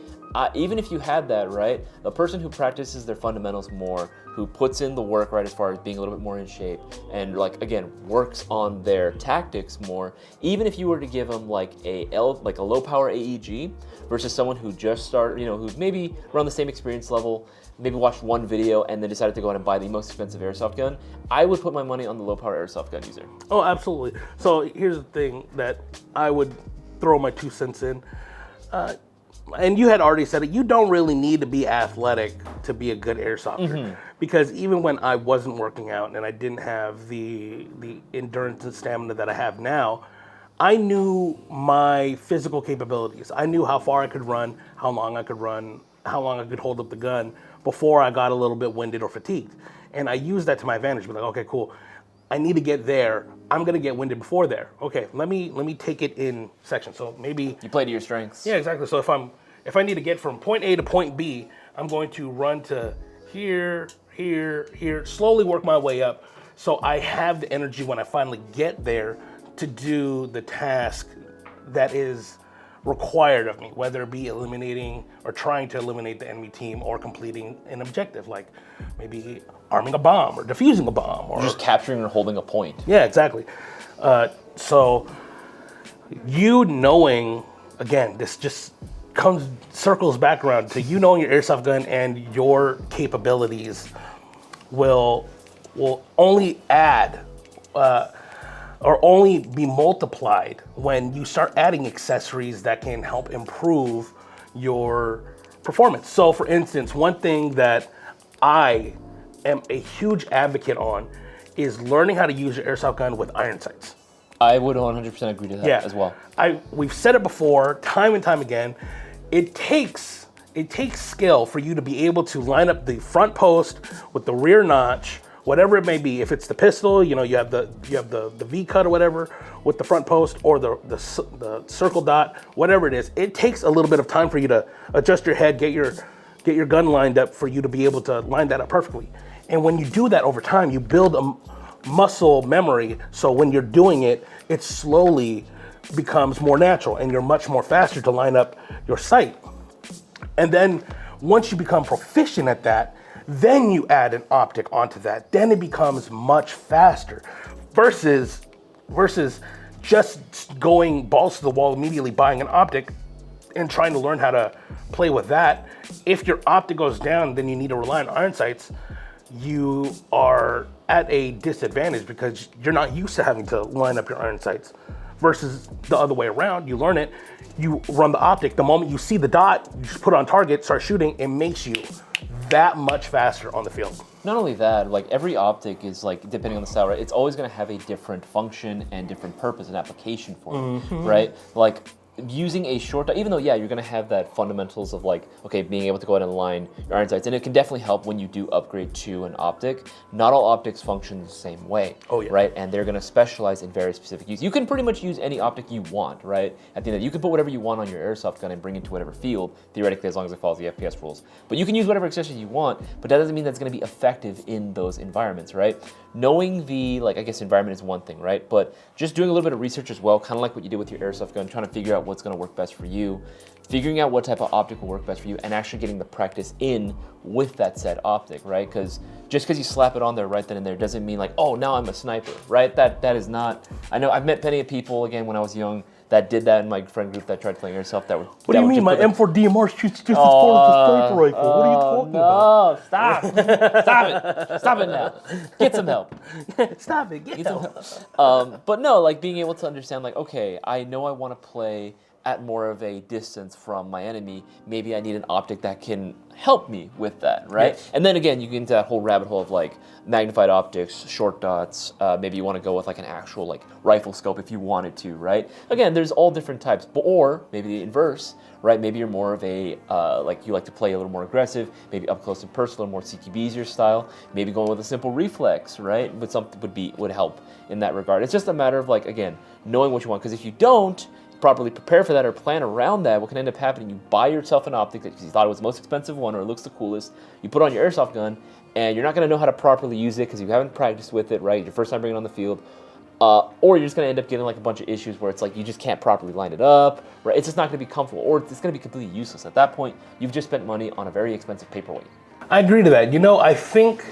even if you had that, right, the person who practices their fundamentals more, who puts in the work, right, as far as being a little bit more in shape, and like again works on their tactics more, even if you were to give them like a low power AEG versus someone who just started, you know, who's maybe around the same experience level, maybe watched one video and then decided to go out and buy the most expensive airsoft gun, I would put my money on the low power airsoft gun user. Oh, absolutely. So here's the thing that I would throw my 2 cents in. And you had already said it, you don't really need to be athletic to be a good airsofter. Because even when I wasn't working out and I didn't have the endurance and stamina that I have now, I knew my physical capabilities. I knew how far I could run, how long I could run, how long I could hold up the gun before I got a little bit winded or fatigued. And I used that to my advantage. Be like, okay, cool. I need to get there. I'm gonna get winded before there. Okay, let me take it in sections. So maybe you play to your strengths. Yeah, exactly. So if I need to get from point A to point B, I'm going to run to here, here, here, slowly work my way up, so I have the energy when I finally get there to do the task that is required of me, whether it be eliminating or trying to eliminate the enemy team or completing an objective, like maybe arming a bomb or defusing a bomb or just capturing or holding a point. Yeah, exactly. So you knowing, again, this just circles back around to you knowing your airsoft gun and your capabilities will only add or only be multiplied when you start adding accessories that can help improve your performance. So for instance, one thing that I am a huge advocate on is learning how to use your airsoft gun with iron sights. I would 100% agree to that as well. We've said it before, time and time again. It takes skill for you to be able to line up the front post with the rear notch, whatever it may be. If it's the pistol, you know, you have the V cut or whatever with the front post, or the circle dot, whatever it is. It takes a little bit of time for you to adjust your head, get your gun lined up for you to be able to line that up perfectly. And when you do that over time, you build a muscle memory. So when you're doing it, it slowly becomes more natural and you're much more faster to line up your sight. And then once you become proficient at that, then you add an optic onto that. Then it becomes much faster versus just going balls to the wall, immediately buying an optic and trying to learn how to play with that. If your optic goes down, then you need to rely on iron sights. You are at a disadvantage because you're not used to having to line up your iron sights. Versus the other way around, you learn it, you run the optic. The moment you see the dot, you just put it on target, start shooting, it makes you that much faster on the field. Not only that, like every optic is like, depending on the style, right, it's always gonna have a different function and different purpose and application for it, right? Like using a short dot, even though, yeah, you're gonna have that fundamentals of like, okay, being able to go ahead and line your iron sights, and it can definitely help when you do upgrade to an optic. Not all optics function the same way, right? And they're gonna specialize in very specific use. You can pretty much use any optic you want, right? At the end of the day, you can put whatever you want on your airsoft gun and bring it to whatever field, theoretically, as long as it follows the FPS rules. But you can use whatever accessories you want, but that doesn't mean that's gonna be effective in those environments, right? Knowing the, like, I guess environment is one thing, right? But just doing a little bit of research as well, kind of like what you did with your airsoft gun, trying to figure out what's gonna work best for you, figuring out what type of optic will work best for you, and actually getting the practice in with that said optic, right? Because just because you slap it on there right then and there doesn't mean like, oh, now I'm a sniper, right? That is not. I know I've met plenty of people, again, when I was young, that did that in my friend group that tried playing airsoft. That would. What do you mean? My M4 DMR shoots just as far as the sniper rifle. What are you talking about? Stop! Stop it now! Get some help. Stop it! Get some help. But no, like being able to understand, like, okay, I know I want to play at more of a distance from my enemy, maybe I need an optic that can help me with that, right? Yes. And then again, you get into that whole rabbit hole of like magnified optics, short dots. Maybe you want to go with like an actual like rifle scope if you wanted to, right? Again, there's all different types, or maybe the inverse, right? Maybe you're more of a like you like to play a little more aggressive, maybe up close and personal, more CQB is your style. Maybe going with a simple reflex, right? But something would help in that regard. It's just a matter of like again knowing what you want, because if you don't properly prepare for that or plan around that, what can end up happening, you buy yourself an optic that you thought it was the most expensive one or it looks the coolest, you put it on your airsoft gun, and you're not going to know how to properly use it because you haven't practiced with it, right? Your first time bringing it on the field. Or you're just going to end up getting like a bunch of issues where it's like you just can't properly line it up, right? It's just not going to be comfortable, or it's going to be completely useless. At that point, you've just spent money on a very expensive paperweight. I agree to that. I think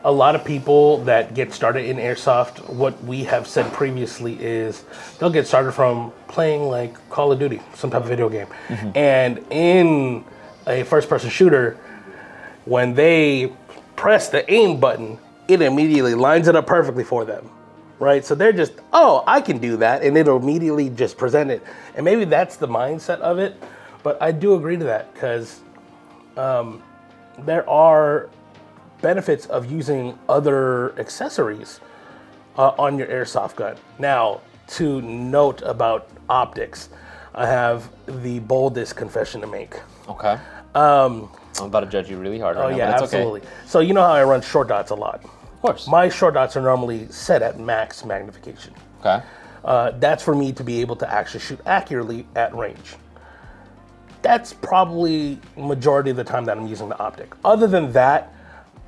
a lot of people that get started in airsoft, what we have said previously is they'll get started from playing like Call of Duty, some type of video game. Mm-hmm. And in a first-person shooter, when they press the aim button, it immediately lines it up perfectly for them, right? So they're just, oh, I can do that, and it'll immediately just present it. And maybe that's the mindset of it, but I do agree to that because there are benefits of using other accessories on your airsoft gun. Now, to note about optics, I have the boldest confession to make. Okay. I'm about to judge you really hard right now, yeah, but it's absolutely. okay. So you know how I run short dots a lot. Of course. My short dots are normally set at max magnification. Okay. That's for me to be able to actually shoot accurately at range. That's probably majority of the time that I'm using the optic. Other than that,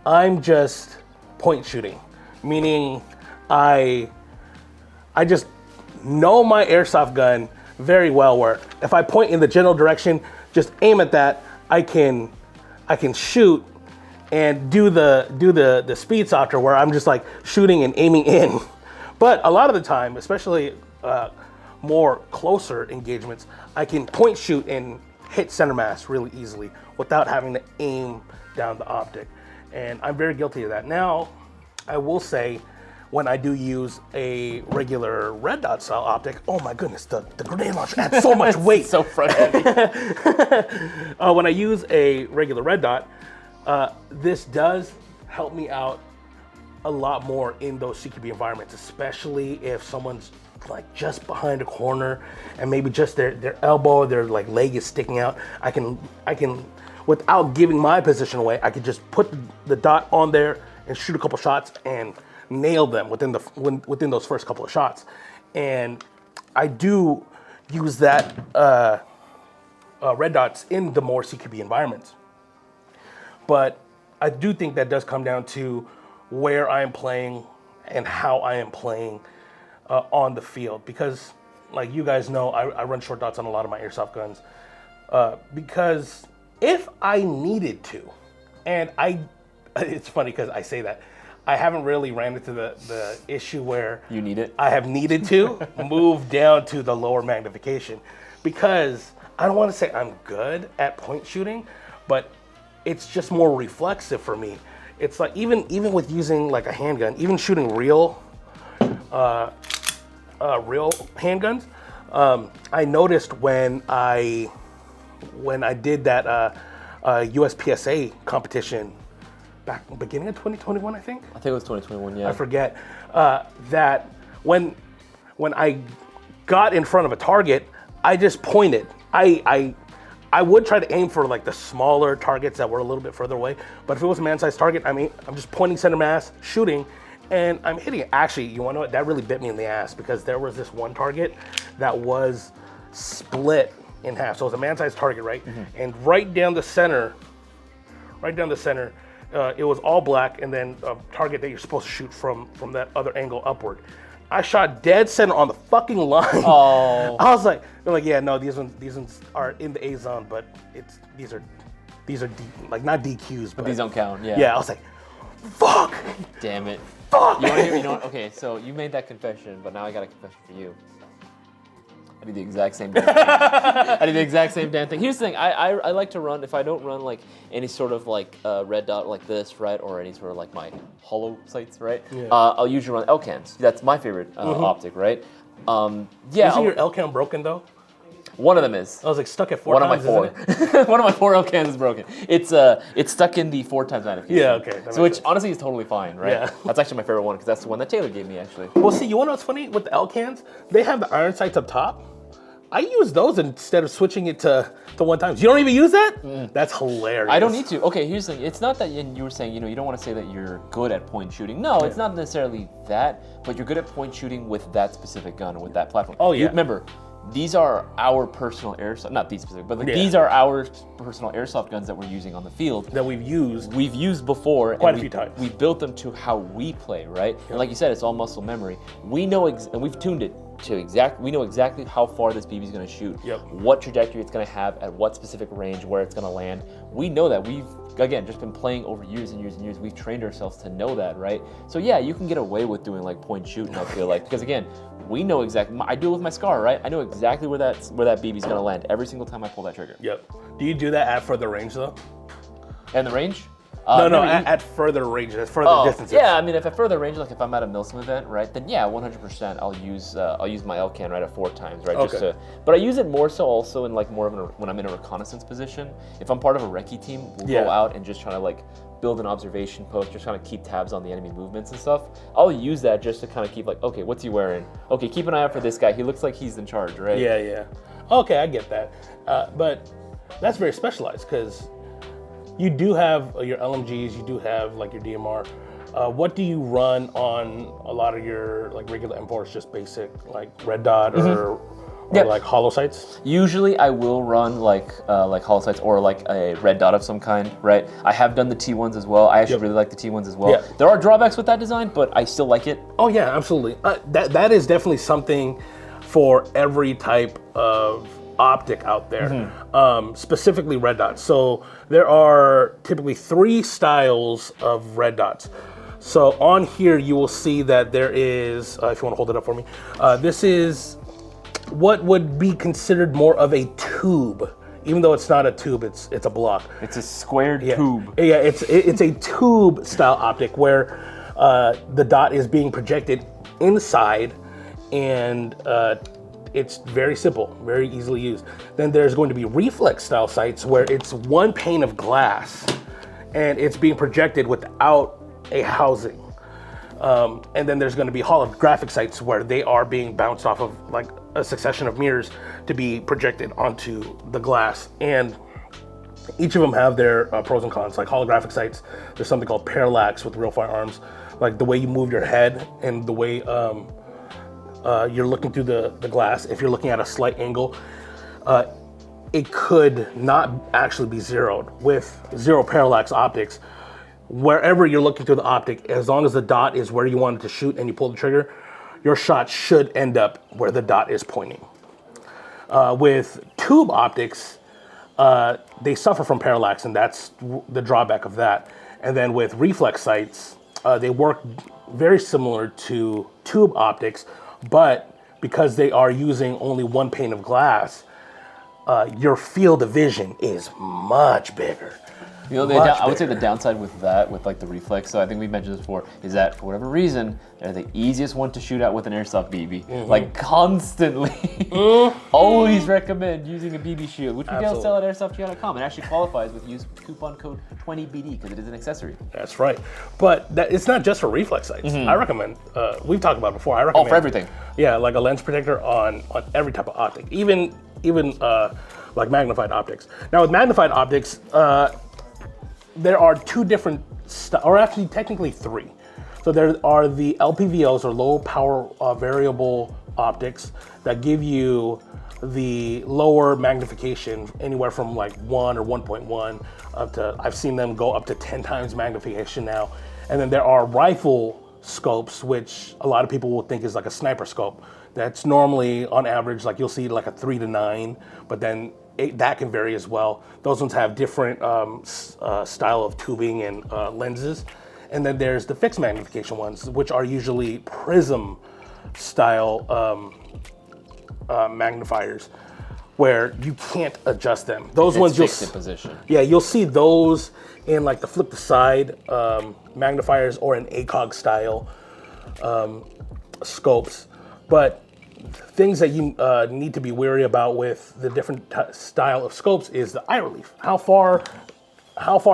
I'm just point shooting, meaning I just know my airsoft gun very well, where if I point in the general direction, just aim at that, I can shoot and do the speed software where I'm just like shooting and aiming in. But a lot of the time, especially more closer engagements, I can point shoot and hit center mass really easily without having to aim down the optic. And I'm very guilty of that. Now, I will say, when I do use a regular red dot style optic, oh my goodness, the grenade launcher adds so much weight. So front heavy. When I use a regular red dot, this does help me out a lot more in those CQB environments, especially if someone's like just behind a corner and maybe just their elbow, their like leg is sticking out. I can, without giving my position away, I could just put the dot on there and shoot a couple shots and nail them within those first couple of shots. And I do use that red dots in the more CQB environments. But I do think that does come down to where I am playing and how I am playing on the field. Because, like you guys know, I run short dots on a lot of my airsoft guns. Because if I needed to, and it's funny because I say that, I haven't really ran into the issue where you need it. I have needed to move down to the lower magnification, because I don't want to say I'm good at point shooting, but it's just more reflexive for me. It's like even with using like a handgun, even shooting real handguns, I noticed when I did that USPSA competition back beginning of 2021, I think it was 2021, yeah. I forget, that when I got in front of a target, I just pointed. I would try to aim for like the smaller targets that were a little bit further away, but if it was a man-sized target, I'm just pointing center mass, shooting, and I'm hitting it. Actually, you wanna know what? That really bit me in the ass, because there was this one target that was split in half. So it was a man-sized target, right? Mm-hmm. And right down the center, it was all black, and then a target that you're supposed to shoot from that other angle upward. I shot dead center on the fucking line. Oh. I was like, they're like, yeah, no, these ones are in the A zone, but these are like not DQs, but these don't count. Yeah. Yeah, I was like, fuck. Damn it. Fuck. You want to hear? You know what? Okay, so you made that confession, but now I got a confession for you. I do the exact same damn thing. Here's the thing. I like to run, if I don't run like any sort of like red dot like this, right, or any sort of like my hollow sights, right, yeah. I'll usually run L-cams. That's my favorite optic, right? Yeah. Isn't your L-cam broken though? One of them is. I was like stuck at 4 One times, of my 4. One of my 4 L cans is broken. It's stuck in the 4 times magnification. Yeah, okay. So which honestly is totally fine, right? Yeah. That's actually my favorite one because that's the one that Taylor gave me actually. Well, see, you want to know what's funny with the L cans? They have the iron sights up top. I use those instead of switching it to 1 times. You don't even use that? That's hilarious. I don't need to. Okay, here's the thing. It's not that you were saying, you don't want to say that you're good at point shooting. No, it's not necessarily that, but you're good at point shooting with that specific gun or with that platform. Oh, yeah. Remember, these are our personal airsoft, not these specific, but these are our personal airsoft guns that we're using on the field. That we've used. We've used before. Quite a few times. We built them to how we play, right? And like you said, it's all muscle memory. We know, and we've tuned it to we know exactly how far this BB is going to shoot, what trajectory it's going to have, at what specific range, where it's going to land. We know that. We've, again, just been playing over years and years and years. We've trained ourselves to know that, right? So yeah, you can get away with doing like point shooting, I feel like, because again, we know exactly. I do it with my SCAR, right? I know exactly where that BB is going to land every single time I pull that trigger. Yep. Do you do that at further range though? And the range? No, at further range, at further distances. Yeah, I mean, if at further range, like if I'm at a Milsim event, right, then yeah, 100%, I'll use my L can right at 4 times, right, just to. But I use it more so also in like more of when I'm in a reconnaissance position. If I'm part of a recce team, we'll go out and just try to like build an observation post, just trying to keep tabs on the enemy movements and stuff. I'll use that just to kind of keep like, okay, what's he wearing? Okay, keep an eye out for this guy. He looks like he's in charge, right? Yeah. Okay, I get that, but that's very specialized because. You do have your LMGs, you do have like your DMR. What do you run on a lot of your like regular M4s, just basic like red dot or like hollow sights? Usually I will run like hollow sights or like a red dot of some kind, right? I have done the T1s as well. I actually really like the T1s as well. Yeah. There are drawbacks with that design, but I still like it. Oh yeah, absolutely. That is definitely something for every type of optic out there, specifically red dots. So there are typically 3 styles of red dots. So on here you will see that there is, if you want to hold it up for me, this is what would be considered more of a tube. Even though it's not a tube, it's a block. It's a squared tube. Yeah, it's a tube style optic where the dot is being projected inside and it's very simple, very easily used. Then there's going to be reflex style sights where it's 1 pane of glass and it's being projected without a housing. And then there's going to be holographic sights where they are being bounced off of like a succession of mirrors to be projected onto the glass. And each of them have their pros and cons. Like holographic sights, there's something called parallax with real firearms, like the way you move your head and the way you're looking through the glass. If you're looking at a slight angle, it could not actually be zeroed. With zero parallax optics, wherever you're looking through the optic, as long as the dot is where you want it to shoot and you pull the trigger, your shot should end up where the dot is pointing. With tube optics, they suffer from parallax, and that's the drawback of that. And then with reflex sights, they work very similar to tube optics, but because they are using only 1 pane of glass, your field of vision is much bigger. I would say the downside with that, with like the reflex, so I think we mentioned this before, is that for whatever reason, they're the easiest one to shoot at with an airsoft BB. Like constantly, always recommend using a BB shield, which we can sell at airsoftgear.com. It actually qualifies with use coupon code 20BD because it is an accessory. That's right. But it's not just for reflex sights. I recommend, we've talked about it before, I recommend. Oh, for everything. Yeah, like a lens protector on every type of optic, even like magnified optics. Now with magnified optics, there are 2 different, or actually technically 3. So there are the LPVOs, or low power variable optics, that give you the lower magnification, anywhere from like 1 or 1.1 up to, I've seen them go up to 10 times magnification now. And then there are rifle scopes, which a lot of people will think is like a sniper scope. That's normally on average, like you'll see like a 3 to 9, but then that can vary as well. Those ones have different style of tubing and lenses. And then there's the fixed magnification ones, which are usually prism style magnifiers, where you can't adjust them. Those ones fixed in position. Yeah, you'll see those in like the flip to side magnifiers or in ACOG style scopes. But things that you need to be wary about with the different style of scopes is the eye relief. How far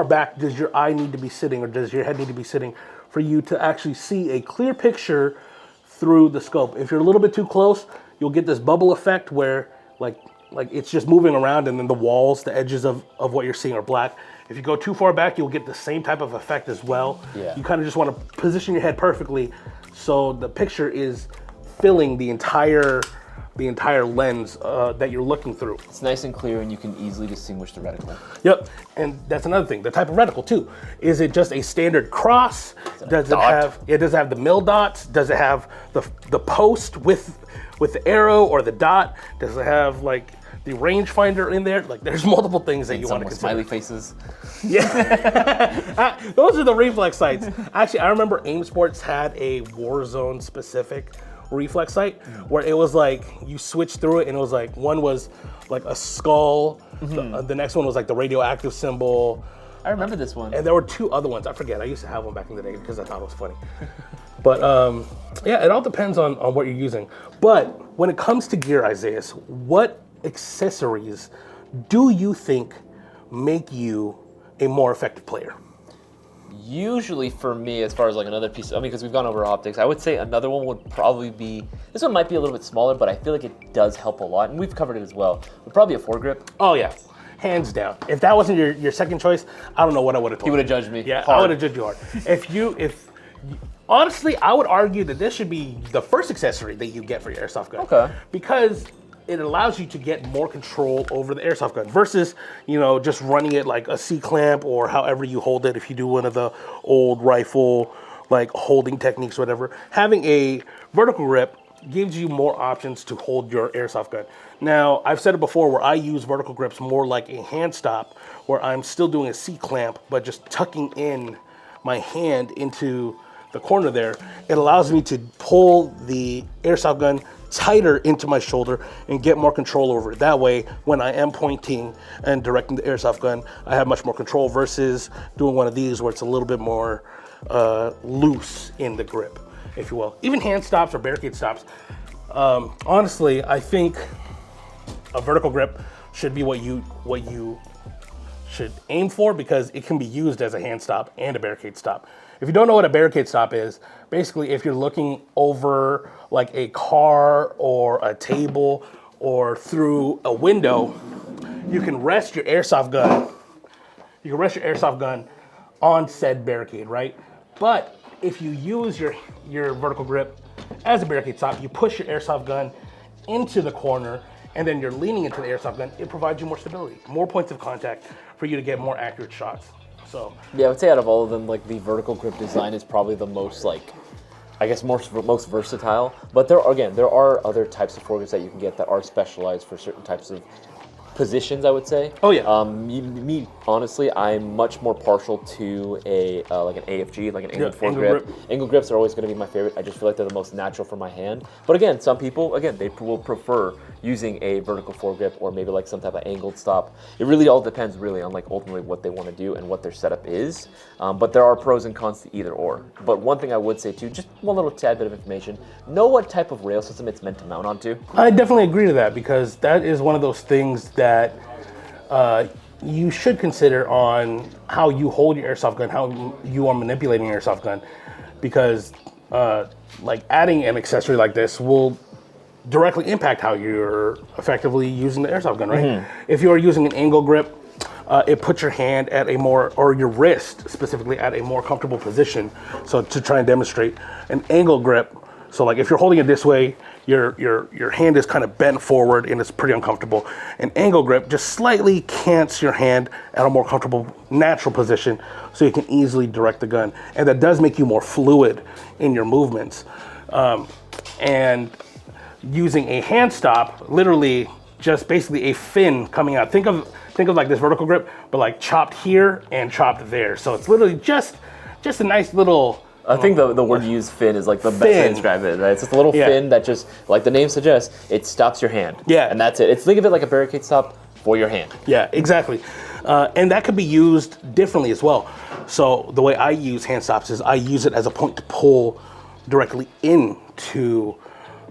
back does your eye need to be sitting, or does your head need to be sitting for you to actually see a clear picture through the scope? If you're a little bit too close, you'll get this bubble effect where like it's just moving around, and then the walls, the edges of what you're seeing are black. If you go too far back, you'll get the same type of effect as well. Yeah. You kind of just want to position your head perfectly so the picture is filling the entire lens that you're looking through. It's nice and clear, and you can easily distinguish the reticle. Yep, and that's another thing. The type of reticle too. Is it just a standard cross? Does it have the mil dots? Does it have the post with the arrow or the dot? Does it have like the rangefinder in there? Like, there's multiple things that you want to consider. Smiley faces. Yeah, those are the reflex sights. Actually, I remember AIM Sports had a Warzone specific reflex sight where it was like you switch through it, and it was like one was like a skull, the next one was like the radioactive symbol. I remember this one. And there were two other ones. I forget. I used to have one back in the day because I thought it was funny. But yeah, it all depends on what you're using. But when it comes to gear, Isaiah, what accessories do you think make you a more effective player? Usually for me, as far as like another piece, because we've gone over optics, I would say another one would probably be, this one might be a little bit smaller, but I feel like it does help a lot, and we've covered it as well. Would probably a foregrip. Oh yeah, hands down. If that wasn't your second choice, I don't know what I would have told you. You would have judged me. Yeah, hard. I would have judged you hard. Honestly, I would argue that this should be the first accessory that you get for your airsoft gun. Okay. Because it allows you to get more control over the airsoft gun versus, just running it like a C-clamp or however you hold it if you do one of the old rifle like holding techniques or whatever. Having a vertical grip gives you more options to hold your airsoft gun. Now, I've said it before where I use vertical grips more like a hand stop, where I'm still doing a C-clamp, but just tucking in my hand into the corner there. It allows me to pull the airsoft gun tighter into my shoulder and get more control over it. That way, when I am pointing and directing the airsoft gun, I have much more control versus doing one of these where it's a little bit more loose in the grip, if you will. Even hand stops or barricade stops. Honestly, I think a vertical grip should be what you should aim for, because it can be used as a hand stop and a barricade stop. If you don't know what a barricade stop is, basically if you're looking over like a car or a table or through a window, you can rest your airsoft gun. You can rest your airsoft gun on said barricade, right? But if you use your vertical grip as a barricade stop, you push your airsoft gun into the corner, and then you're leaning into the airsoft gun. It provides you more stability, more points of contact for you to get more accurate shots. So yeah, I would say out of all of them, like the vertical grip design is probably the most most versatile. But there are other types of foregrips that you can get that are specialized for certain types of positions, I would say. Oh yeah. Me honestly, I'm much more partial to a like an AFG, like an angled foregrip. Angled grips are always going to be my favorite. I just feel like they're the most natural for my hand. But again, some people they will prefer using a vertical foregrip or maybe like some type of angled stop. It really all depends really on like ultimately what they want to do and what their setup is. But there are pros and cons to either or. But one thing I would say too, just one little tad bit of information: know what type of rail system it's meant to mount onto. I definitely agree to that, because that is one of those things that you should consider on how you hold your airsoft gun, how you are manipulating your airsoft gun, because like adding an accessory like this will directly impact how you're effectively using the airsoft gun, right? Mm-hmm. If you are using an angle grip, it puts your hand at or your wrist specifically at a more comfortable position. So to try and demonstrate an angle grip, so like if you're holding it this way, your hand is kind of bent forward and it's pretty uncomfortable. An angle grip just slightly cants your hand at a more comfortable, natural position so you can easily direct the gun. And that does make you more fluid in your movements. And using a hand stop, literally just basically a fin coming out. Think of like this vertical grip, but like chopped here and chopped there. So it's literally just a nice little... I think the word you use, fin, is like the best way to describe it, right? It's just a little fin that just, like the name suggests, it stops your hand. Yeah. And that's it. Think of it like a barricade stop for your hand. Yeah, exactly. And that could be used differently as well. So the way I use hand stops is I use it as a point to pull directly into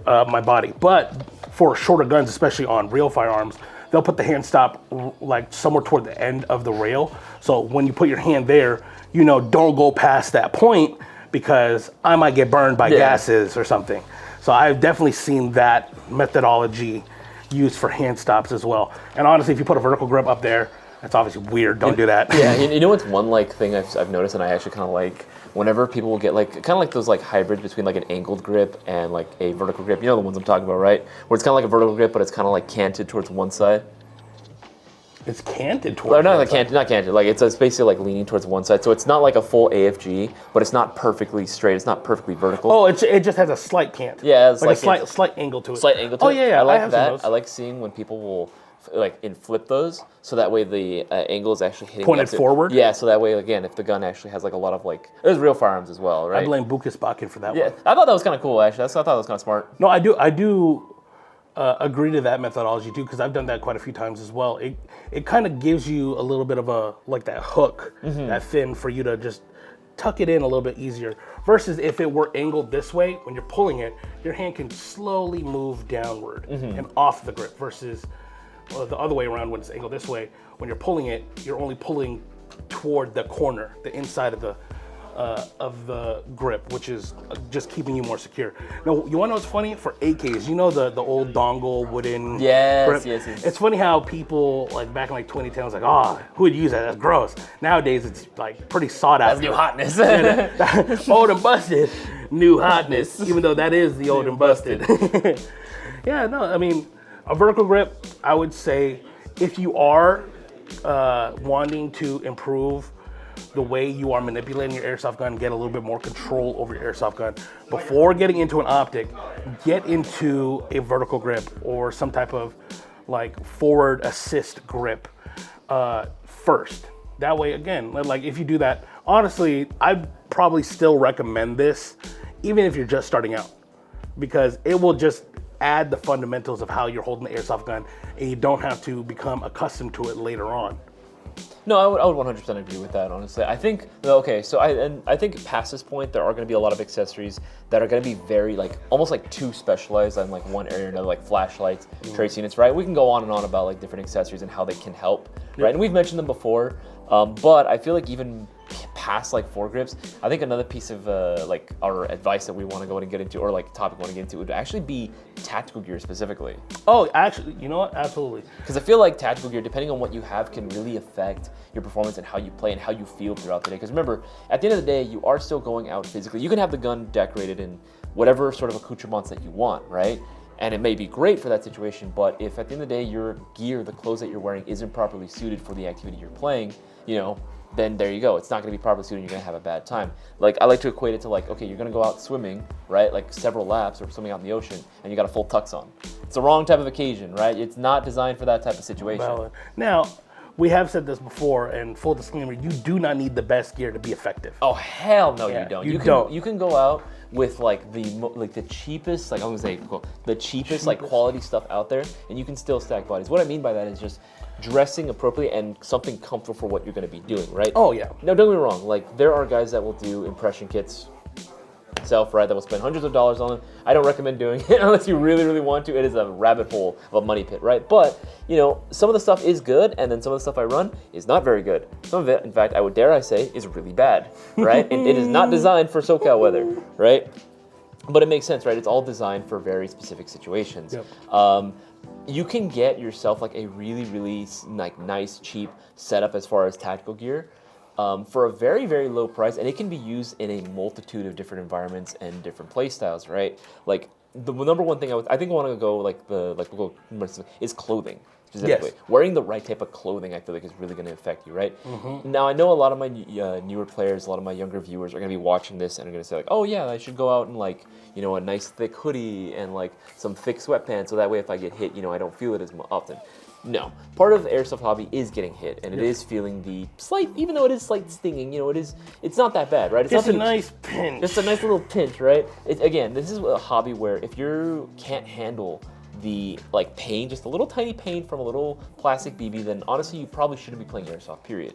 my body. But for shorter guns, especially on real firearms, they'll put the hand stop like somewhere toward the end of the rail. So when you put your hand there, don't go past that point because I might get burned by gases or something. So I've definitely seen that methodology used for hand stops as well. And honestly, if you put a vertical grip up there, that's obviously weird. Don't do that. Yeah, you know what's one like thing I've noticed, and I actually kind of like whenever people will get like kind of like those like hybrids between like an angled grip and like a vertical grip. You know the ones I'm talking about, right? Where it's kind of like a vertical grip, but it's kind of like canted towards one side. It's canted towards. Or not canted. Like it's basically like leaning towards one side. So it's not like a full AFG, but it's not perfectly straight. It's not perfectly vertical. Oh, it just has a slight cant. Yeah, it's like a slight angle to it. Slight angle to it. Oh yeah, I like have that. I like seeing when people will flip those, so that way the angle is actually hitting pointed forward. Yeah, so that way again, if the gun actually has like a lot of like, there's real firearms as well, right? I blame Bukisbakken for that one. Yeah, I thought that was kind of cool actually. I thought that was kind of smart. No, I do agree to that methodology too, because I've done that quite a few times as well. It kind of gives you a little bit of a like that hook, that fin for you to just tuck it in a little bit easier. Versus if it were angled this way, when you're pulling it, your hand can slowly move downward and off the grip. Versus the other way around, when it's angled this way, when you're pulling it, you're only pulling toward the corner, the inside of the grip, which is just keeping you more secure. Now, you want to know what's funny? For AKs, the old dongle wooden grip? Yes. It's funny how people, like back in like 2010, was like, oh, who would use that? That's gross. Nowadays, it's like pretty sought after. That's new hotness. Old and busted, new hotness, even though that is the old and busted. Yeah, no, I mean, a vertical grip, I would say, if you are wanting to improve the way you are manipulating your airsoft gun, get a little bit more control over your airsoft gun, before getting into an optic, get into a vertical grip or some type of like forward assist grip first. That way, again, like if you do that, honestly, I'd probably still recommend this, even if you're just starting out, because it will just add the fundamentals of how you're holding the airsoft gun, and you don't have to become accustomed to it later on. No, I would 100% agree with that, honestly. I think, okay, so I think past this point, there are going to be a lot of accessories that are going to be very, like, almost like too specialized on, like, one area or another, like flashlights, trace units, right? We can go on and on about, like, different accessories and how they can help, right? And we've mentioned them before, but I feel like even past, like, foregrips, I think another piece of, like, our advice that we want to go and get into, or, like, topic we want to get into, would actually be tactical gear specifically. Oh, actually, you know what? Absolutely. Because I feel like tactical gear, depending on what you have, can really affect your performance and how you play and how you feel throughout the day. Because remember, at the end of the day, you are still going out physically. You can have the gun decorated in whatever sort of accoutrements that you want, right? And it may be great for that situation, but if at the end of the day, your gear, the clothes that you're wearing isn't properly suited for the activity you're playing, then there you go. It's not going to be properly suited and you're going to have a bad time. Like, I like to equate it to like, okay, you're going to go out swimming, right? Like several laps or swimming out in the ocean and you got a full tux on. It's the wrong type of occasion, right? It's not designed for that type of situation. Valid. Now, we have said this before, and full disclaimer, you do not need the best gear to be effective. Oh, hell no, you don't. You don't. You can go out with like the cheapest, like I'm gonna say, the cheapest like quality stuff out there, and you can still stack bodies. What I mean by that is just dressing appropriately and something comfortable for what you're going to be doing, right? Oh yeah. No, don't get me wrong. Like there are guys that will do impression kits, right? That will spend hundreds of dollars on them. I don't recommend doing it unless you really, really want to. It is a rabbit hole of a money pit, right? But some of the stuff is good, and then some of the stuff I run is not very good. Some of it, in fact, I say, is really bad, right? And it is not designed for SoCal weather, right? But it makes sense, right? It's all designed for very specific situations. Yep. You can get yourself like a really, really like nice, cheap setup as far as tactical gear for a very, very low price, and it can be used in a multitude of different environments and different play styles, right? Like the number one thing I think I want to go is clothing. Specifically, yes. Wearing the right type of clothing, I feel like is really going to affect you, right? Mm-hmm. Now, I know a lot of my newer players, a lot of my younger viewers are going to be watching this and are going to say like, "Oh yeah, I should go out in like a nice thick hoodie and like some thick sweatpants, so that way if I get hit, I don't feel it as often." No, part of the airsoft hobby is getting hit, and it is feeling the slight, even though it is slight stinging. It's not that bad, right? It's just a nice pinch. Just a nice little pinch, right? Again, this is a hobby where if you can't handle the like pain, just a little tiny pain from a little plastic BB, then honestly you probably shouldn't be playing airsoft, period.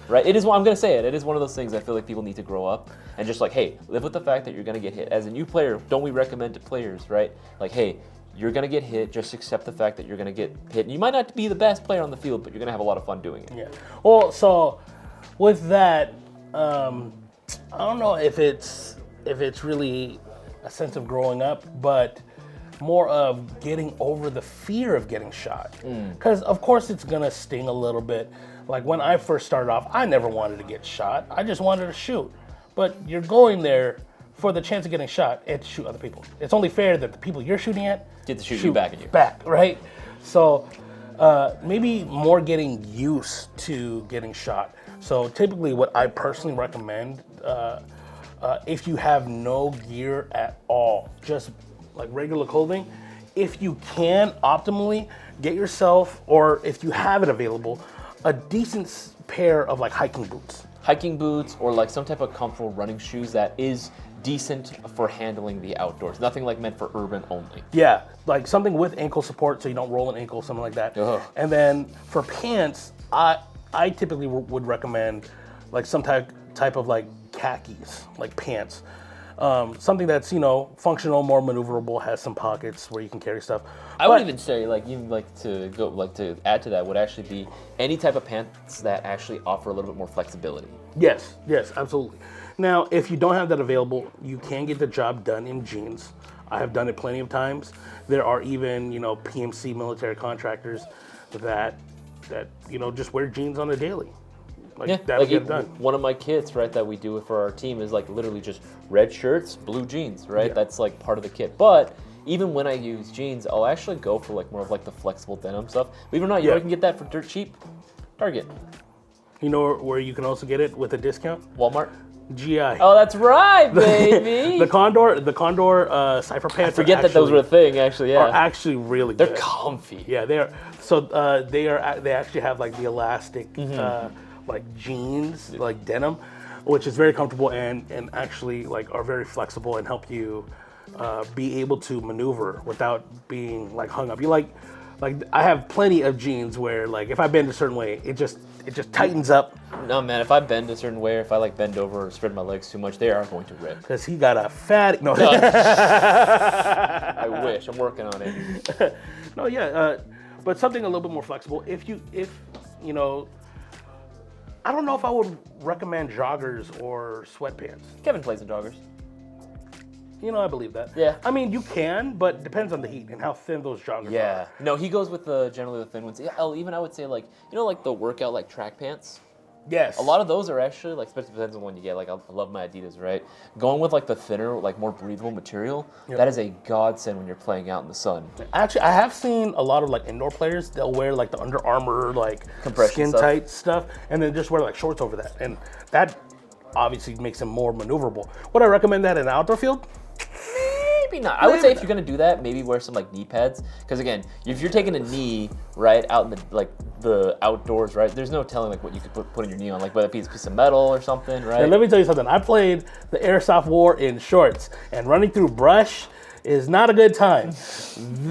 Right? It is what I'm gonna say it is one of those things I feel like people need to grow up and just like, hey, live with the fact that you're gonna get hit. As a new player, don't we recommend to players, right? Like, hey, you're going to get hit. Just accept the fact that you're going to get hit. You might not be the best player on the field, but you're going to have a lot of fun doing it. Yeah. Well, so with that, I don't know if it's really a sense of growing up, but more of getting over the fear of getting shot. Because of course it's gonna sting a little bit. Like when I first started off, I never wanted to get shot. I just wanted to shoot. But you're going there for the chance of getting shot and to shoot other people. It's only fair that the people you're shooting at Get to shoot you back at you. Back, right? So maybe more getting used to getting shot. So typically what I personally recommend, if you have no gear at all, just like regular clothing, if you can optimally get yourself, or if you have it available, a decent pair of like hiking boots. Hiking boots or like some type of comfortable running shoes that is decent for handling the outdoors. Nothing like meant for urban only. Yeah, like something with ankle support so you don't roll an ankle, something like that. Ugh. And then for pants, I typically would recommend like some type of like khakis, like pants. Something that's, functional, more maneuverable, has some pockets where you can carry stuff. I would even say, to add to that would actually be any type of pants that actually offer a little bit more flexibility. Yes, absolutely. Now, if you don't have that available, you can get the job done in jeans. I have done it plenty of times. There are even, PMC military contractors that just wear jeans on a daily. That'll get it done. One of my kits, right, that we do it for our team is like literally just red shirts, blue jeans, right? Yeah. That's like part of the kit. But even when I use jeans, I'll actually go for like more of like the flexible denim stuff. Believe it or not, you can get that for dirt cheap. Target. You know where you can also get it with a discount? Walmart. GI. Oh, that's right, baby. the Condor Cypher pants. I forget that those were a thing. Actually, yeah, are actually really good. They're comfy. Yeah, they are. So they actually have like the elastic like jeans, like denim, which is very comfortable and actually like are very flexible and help you be able to maneuver without being like hung up. You like I have plenty of jeans where like if I bend a certain way, it just tightens up. No, man, if I bend a certain way, or if I like bend over or spread my legs too much, they are going to rip. Because he got a fat... No. I wish. I'm working on it. No, yeah. But something a little bit more flexible. If I don't know if I would recommend joggers or sweatpants. Kevin plays in joggers. I believe that. Yeah. I mean, you can, but it depends on the heat and how thin those joggers are. Yeah. No, he goes with generally the thin ones. Yeah, I would say like, like the workout like track pants. Yes. A lot of those are actually like, especially depends on the one you get. Like I love my Adidas, right? Going with like the thinner, like more breathable material, that is a godsend when you're playing out in the sun. Actually, I have seen a lot of like indoor players. They'll wear like the Under Armour like compression skin tight stuff, and then just wear like shorts over that, and that obviously makes them more maneuverable. Would I recommend that in an outdoor field? Maybe not. I would say if you're gonna do that, maybe wear some like knee pads. Because again, if you're taking a knee right out in the outdoors, right, there's no telling like what you could put in your knee on, like whether it be a piece of metal or something, right? And let me tell you something. I played the Airsoft war in shorts, and running through brush is not a good time.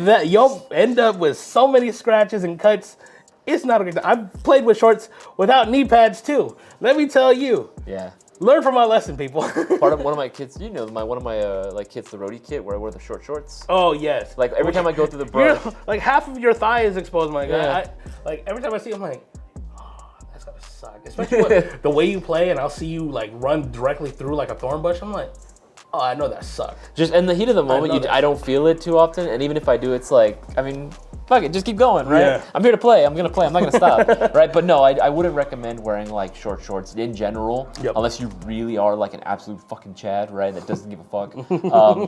That you'll end up with so many scratches and cuts. It's not a good time. I've played with shorts without knee pads too. Let me tell you. Yeah. Learn from my lesson, people. Part of one of my kids, one of my kits, the roadie kit, where I wear the short shorts. Oh yes. Like every time I go through the brush, like half of your thigh is exposed, my guy. Yeah. Like every time I see him, I'm like, oh, that's gotta suck. Especially the way you play, and I'll see you like run directly through like a thorn bush. I'm like, oh, I know that sucked. Just in the heat of the moment, I don't feel it too often, and even if I do, it's like, I mean, fuck it, just keep going, right? Yeah. I'm here to play. I'm gonna play. I'm not gonna stop, right? But no, I wouldn't recommend wearing like short shorts in general, unless you really are like an absolute fucking Chad, right? That doesn't give a fuck.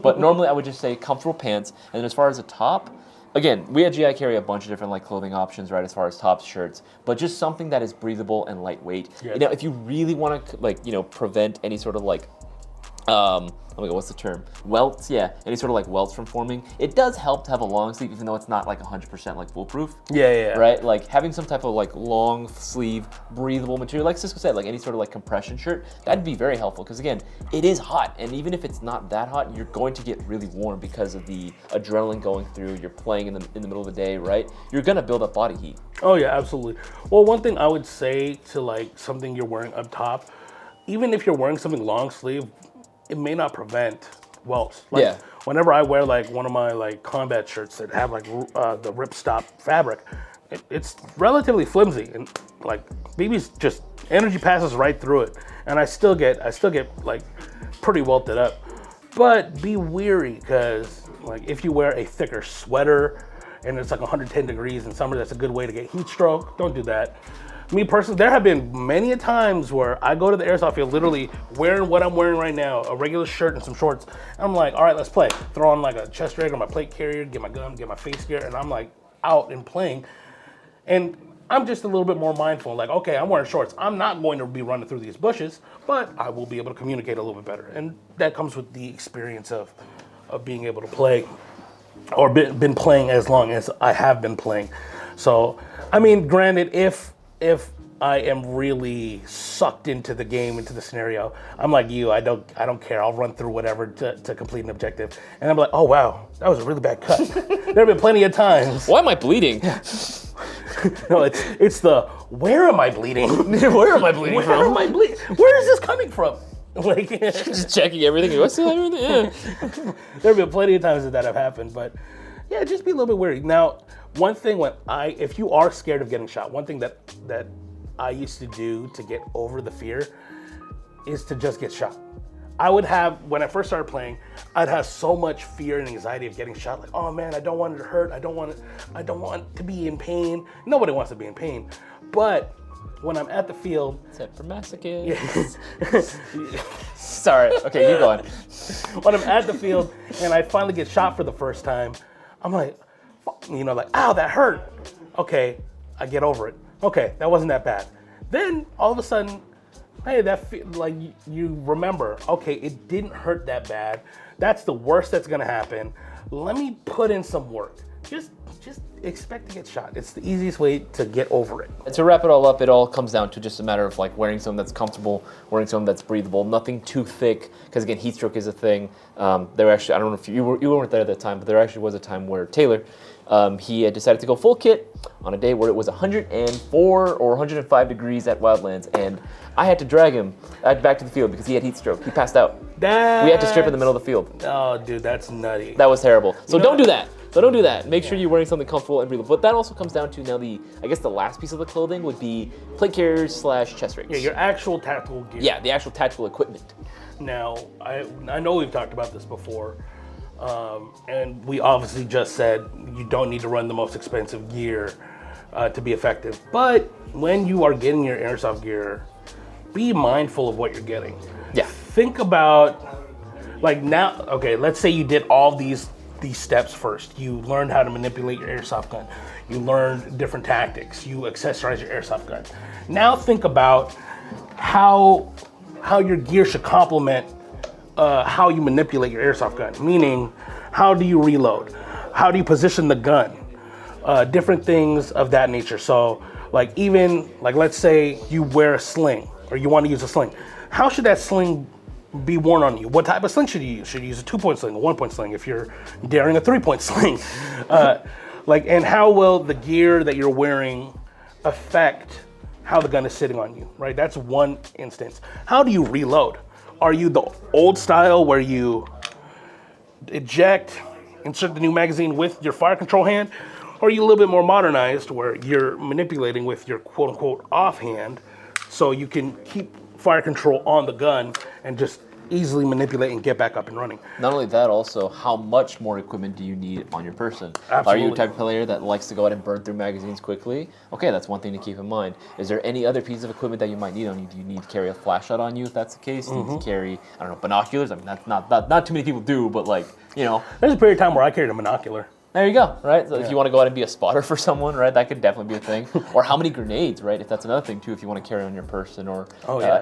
But normally, I would just say comfortable pants, and then as far as the top. Again, we at GI carry a bunch of different like clothing options, right? As far as tops, shirts, but just something that is breathable and lightweight. Yes. If you really want to prevent any sort of like what's the term? Welts, yeah. Any sort of like welts from forming. It does help to have a long sleeve, even though it's not like 100% like foolproof. Yeah. Right? Like having some type of like long sleeve, breathable material, like Cisco said, like any sort of like compression shirt, that'd be very helpful. Because again, it is hot, and even if it's not that hot, you're going to get really warm because of the adrenaline going through. You're playing in the middle of the day, right? You're gonna build up body heat. Oh yeah, absolutely. Well, one thing I would say to like something you're wearing up top, even if you're wearing something long sleeve, it may not prevent welts. whenever I wear like one of my like combat shirts that have like the ripstop fabric, it's relatively flimsy, and like BB's just energy passes right through it, and I still get like pretty welted up. But be wary, because like if you wear a thicker sweater and it's like 110 degrees in summer, that's a good way to get heat stroke. Don't do that. Me personally, there have been many a times where I go to the airsoft field literally wearing what I'm wearing right now, a regular shirt and some shorts. I'm like, all right, let's play. Throw on like a chest rag or my plate carrier, get my gun, get my face gear, and I'm like out and playing. And I'm just a little bit more mindful, like, okay, I'm wearing shorts. I'm not going to be running through these bushes, but I will be able to communicate a little bit better. And that comes with the experience of being able to play, or been playing as long as I have been playing. So, I mean, granted, if I am really sucked into the game, into the scenario, I'm like you, I don't care. I'll run through whatever to complete an objective. And I'm like, oh wow, that was a really bad cut. There have been plenty of times. Why am I bleeding? No, it's the, where am I bleeding? Where am I bleeding from? Where am I bleeding? Where is this coming from? Like, just checking everything. Do I still have everything? Yeah. There have been plenty of times that have happened, but yeah, just be a little bit wary. Now, one thing if you are scared of getting shot, one thing that I used to do to get over the fear is to just get shot. I would have, when I first started playing, I'd have so much fear and anxiety of getting shot. Like, oh man, I don't want it to hurt. I don't want to be in pain. Nobody wants to be in pain. But when I'm at the field, except for masochists. Sorry. Okay, you go on. When I'm at the field and I finally get shot for the first time, I'm like, like, ow, that hurt. Okay, I get over it. Okay, that wasn't that bad. Then all of a sudden, hey, like you remember, okay, it didn't hurt that bad. That's the worst that's gonna happen. Let me put in some work. Just expect to get shot. It's the easiest way to get over it. And to wrap it all up, it all comes down to just a matter of like wearing something that's comfortable, wearing something that's breathable, nothing too thick, because again, heat stroke is a thing. There actually, I don't know if you weren't there at that time, but there actually was a time where Taylor, he had decided to go full kit on a day where it was 104 or 105 degrees at Wildlands, and I had to drag him back to the field because he had heat stroke. He passed out. We had to strip in the middle of the field. Oh, dude, that's nutty. That was terrible. So don't do that. So don't do that. Make sure you're wearing something comfortable and breathable. But that also comes down to now I guess the last piece of the clothing would be plate carriers / chest rigs. Yeah, your actual tactical gear. Yeah, the actual tactical equipment. Now, I know we've talked about this before, and we obviously just said you don't need to run the most expensive gear to be effective. But when you are getting your airsoft gear, be mindful of what you're getting. Yeah. Think about, like now, okay, let's say you did all these steps first. You learned how to manipulate your airsoft gun. You learned different tactics. You accessorize your airsoft gun. Now think about how your gear should complement how you manipulate your airsoft gun. Meaning, how do you reload? How do you position the gun? Different things of that nature. So, like let's say you wear a sling or you want to use a sling. How should that sling be worn on you? What type of sling should you use? Should you use a 2-point sling, a 1-point sling? If you're daring a 3-point sling, and how will the gear that you're wearing affect how the gun is sitting on you? Right, that's one instance. How do you reload? Are you the old style where you eject, insert the new magazine with your fire control hand, or are you a little bit more modernized where you're manipulating with your quote unquote offhand, so you can keep fire control on the gun and just easily manipulate and get back up and running? Not only that, also, how much more equipment do you need on your person? Absolutely. Are you a type of player that likes to go out and burn through magazines quickly? Okay, that's one thing to keep in mind. Is there any other piece of equipment that you might need on you? Do you need to carry a flashlight on you if that's the case? Do you need to carry, I don't know, binoculars? I mean, that's not too many people do, but like, There's a period of time where I carried a binocular. There you go, right? So if you want to go out and be a spotter for someone, right, that could definitely be a thing. Or how many grenades, right? If that's another thing too, if you want to carry on your person, or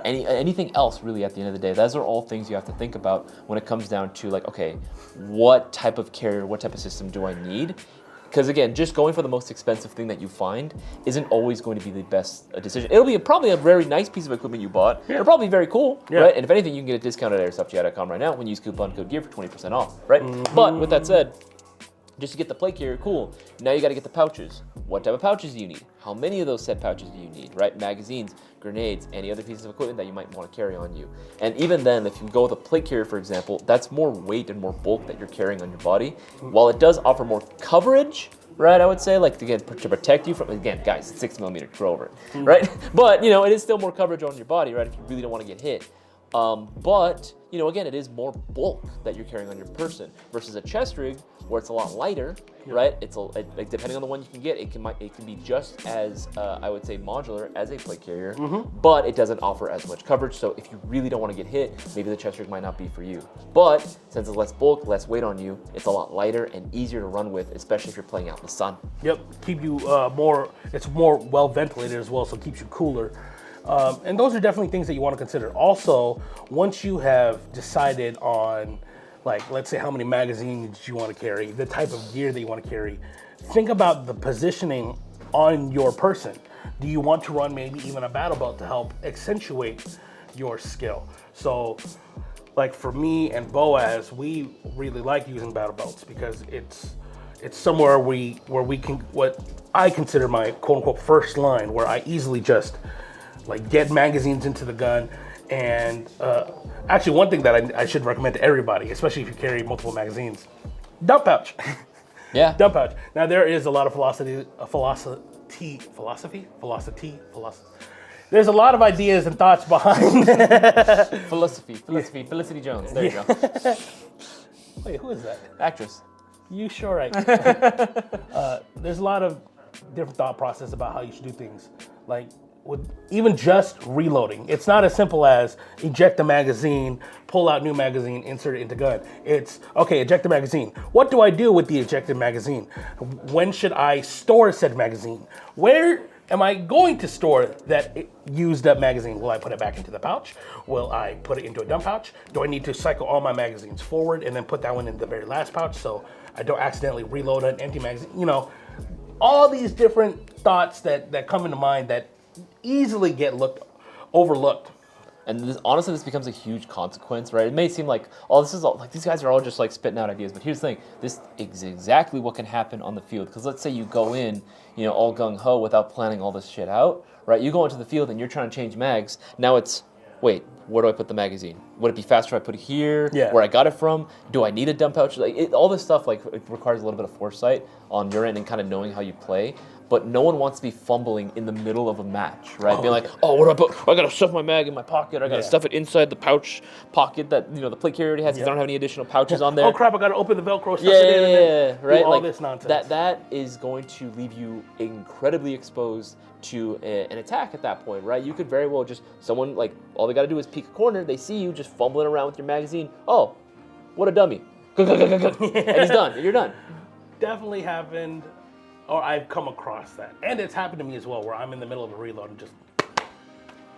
anything else really at the end of the day. Those are all things you have to think about when it comes down to like, okay, what type of carrier, what type of system do I need? Because again, just going for the most expensive thing that you find isn't always going to be the best decision. It'll be probably a very nice piece of equipment you bought. Yeah. It'll probably be very cool, right? And if anything, you can get a discount at airsoftgi.com right now when you use coupon code GEAR for 20% off, right? But with that said, Just to get the plate carrier, cool. Now you got to get the pouches. What type of pouches do you need? How many of those set pouches do you need, right? Magazines, grenades, any other pieces of equipment that you might want to carry on you. And even then, if you go with a plate carrier, for example, that's more weight and more bulk that you're carrying on your body. While it does offer more coverage, right, I would say, like, again, to protect you from, again, guys, it's 6mm, grow over it, right? But, it is still more coverage on your body, right, if you really don't want to get hit. But, again, it is more bulk that you're carrying on your person versus a chest rig where it's a lot lighter, right? It's like depending on the one you can get, it can be just as I would say modular as a plate carrier, but it doesn't offer as much coverage. So if you really don't want to get hit, maybe the chest rig might not be for you. But since it's less bulk, less weight on you, it's a lot lighter and easier to run with, especially if you're playing out in the sun. Yep, keep you it's more well ventilated as well, so it keeps you cooler. And those are definitely things that you want to consider. Also, once you have decided on, like, let's say how many magazines you want to carry, the type of gear that you want to carry, think about the positioning on your person. Do you want to run maybe even a battle belt to help accentuate your skill? So, like for me and Boaz, we really like using battle belts because it's somewhere where we can, what I consider my quote unquote first line, where I easily just like get magazines into the gun. And actually, one thing that I should recommend to everybody, especially if you carry multiple magazines, dump pouch. Yeah. Dump pouch. Now there is a lot of philosophy. There's a lot of ideas and thoughts behind Philosophy. Felicity Jones. There you go. Wait, who is that? Actress. You sure right. There's a lot of different thought process about how you should do things. Like, with even just reloading, it's not as simple as eject the magazine, pull out new magazine, insert it into gun. It's, okay, eject the magazine. What do I do with the ejected magazine? When should I store said magazine? Where am I going to store that used up magazine? Will I put it back into the pouch? Will I put it into a dump pouch? Do I need to cycle all my magazines forward and then put that one in the very last pouch so I don't accidentally reload an empty magazine? All these different thoughts that come into mind that easily get overlooked. And honestly, this becomes a huge consequence, right? It may seem like, oh, this is all, like, these guys are all just like spitting out ideas, but here's the thing, this is exactly what can happen on the field. Because let's say you go in, all gung-ho without planning all this shit out, right? You go into the field and you're trying to change mags. Now it's, wait, where do I put the magazine? Would it be faster if I put it here, where I got it from? Do I need a dump pouch? All this stuff, it requires a little bit of foresight on your end and kind of knowing how you play. But no one wants to be fumbling in the middle of a match, right? Being like, oh, what do I put? I gotta stuff my mag in my pocket. I gotta stuff it inside the pouch pocket that the plate carrier already has. Because I don't have any additional pouches on there. Oh crap! I gotta open the Velcro. Stuff it in, and then right. All this nonsense. That is going to leave you incredibly exposed to an attack at that point, right? You could very well just someone all they gotta do is peek a corner. They see you just fumbling around with your magazine. Oh, what a dummy! And he's done. And you're done. Definitely happened. Or I've come across that. And it's happened to me as well, where I'm in the middle of a reload and just,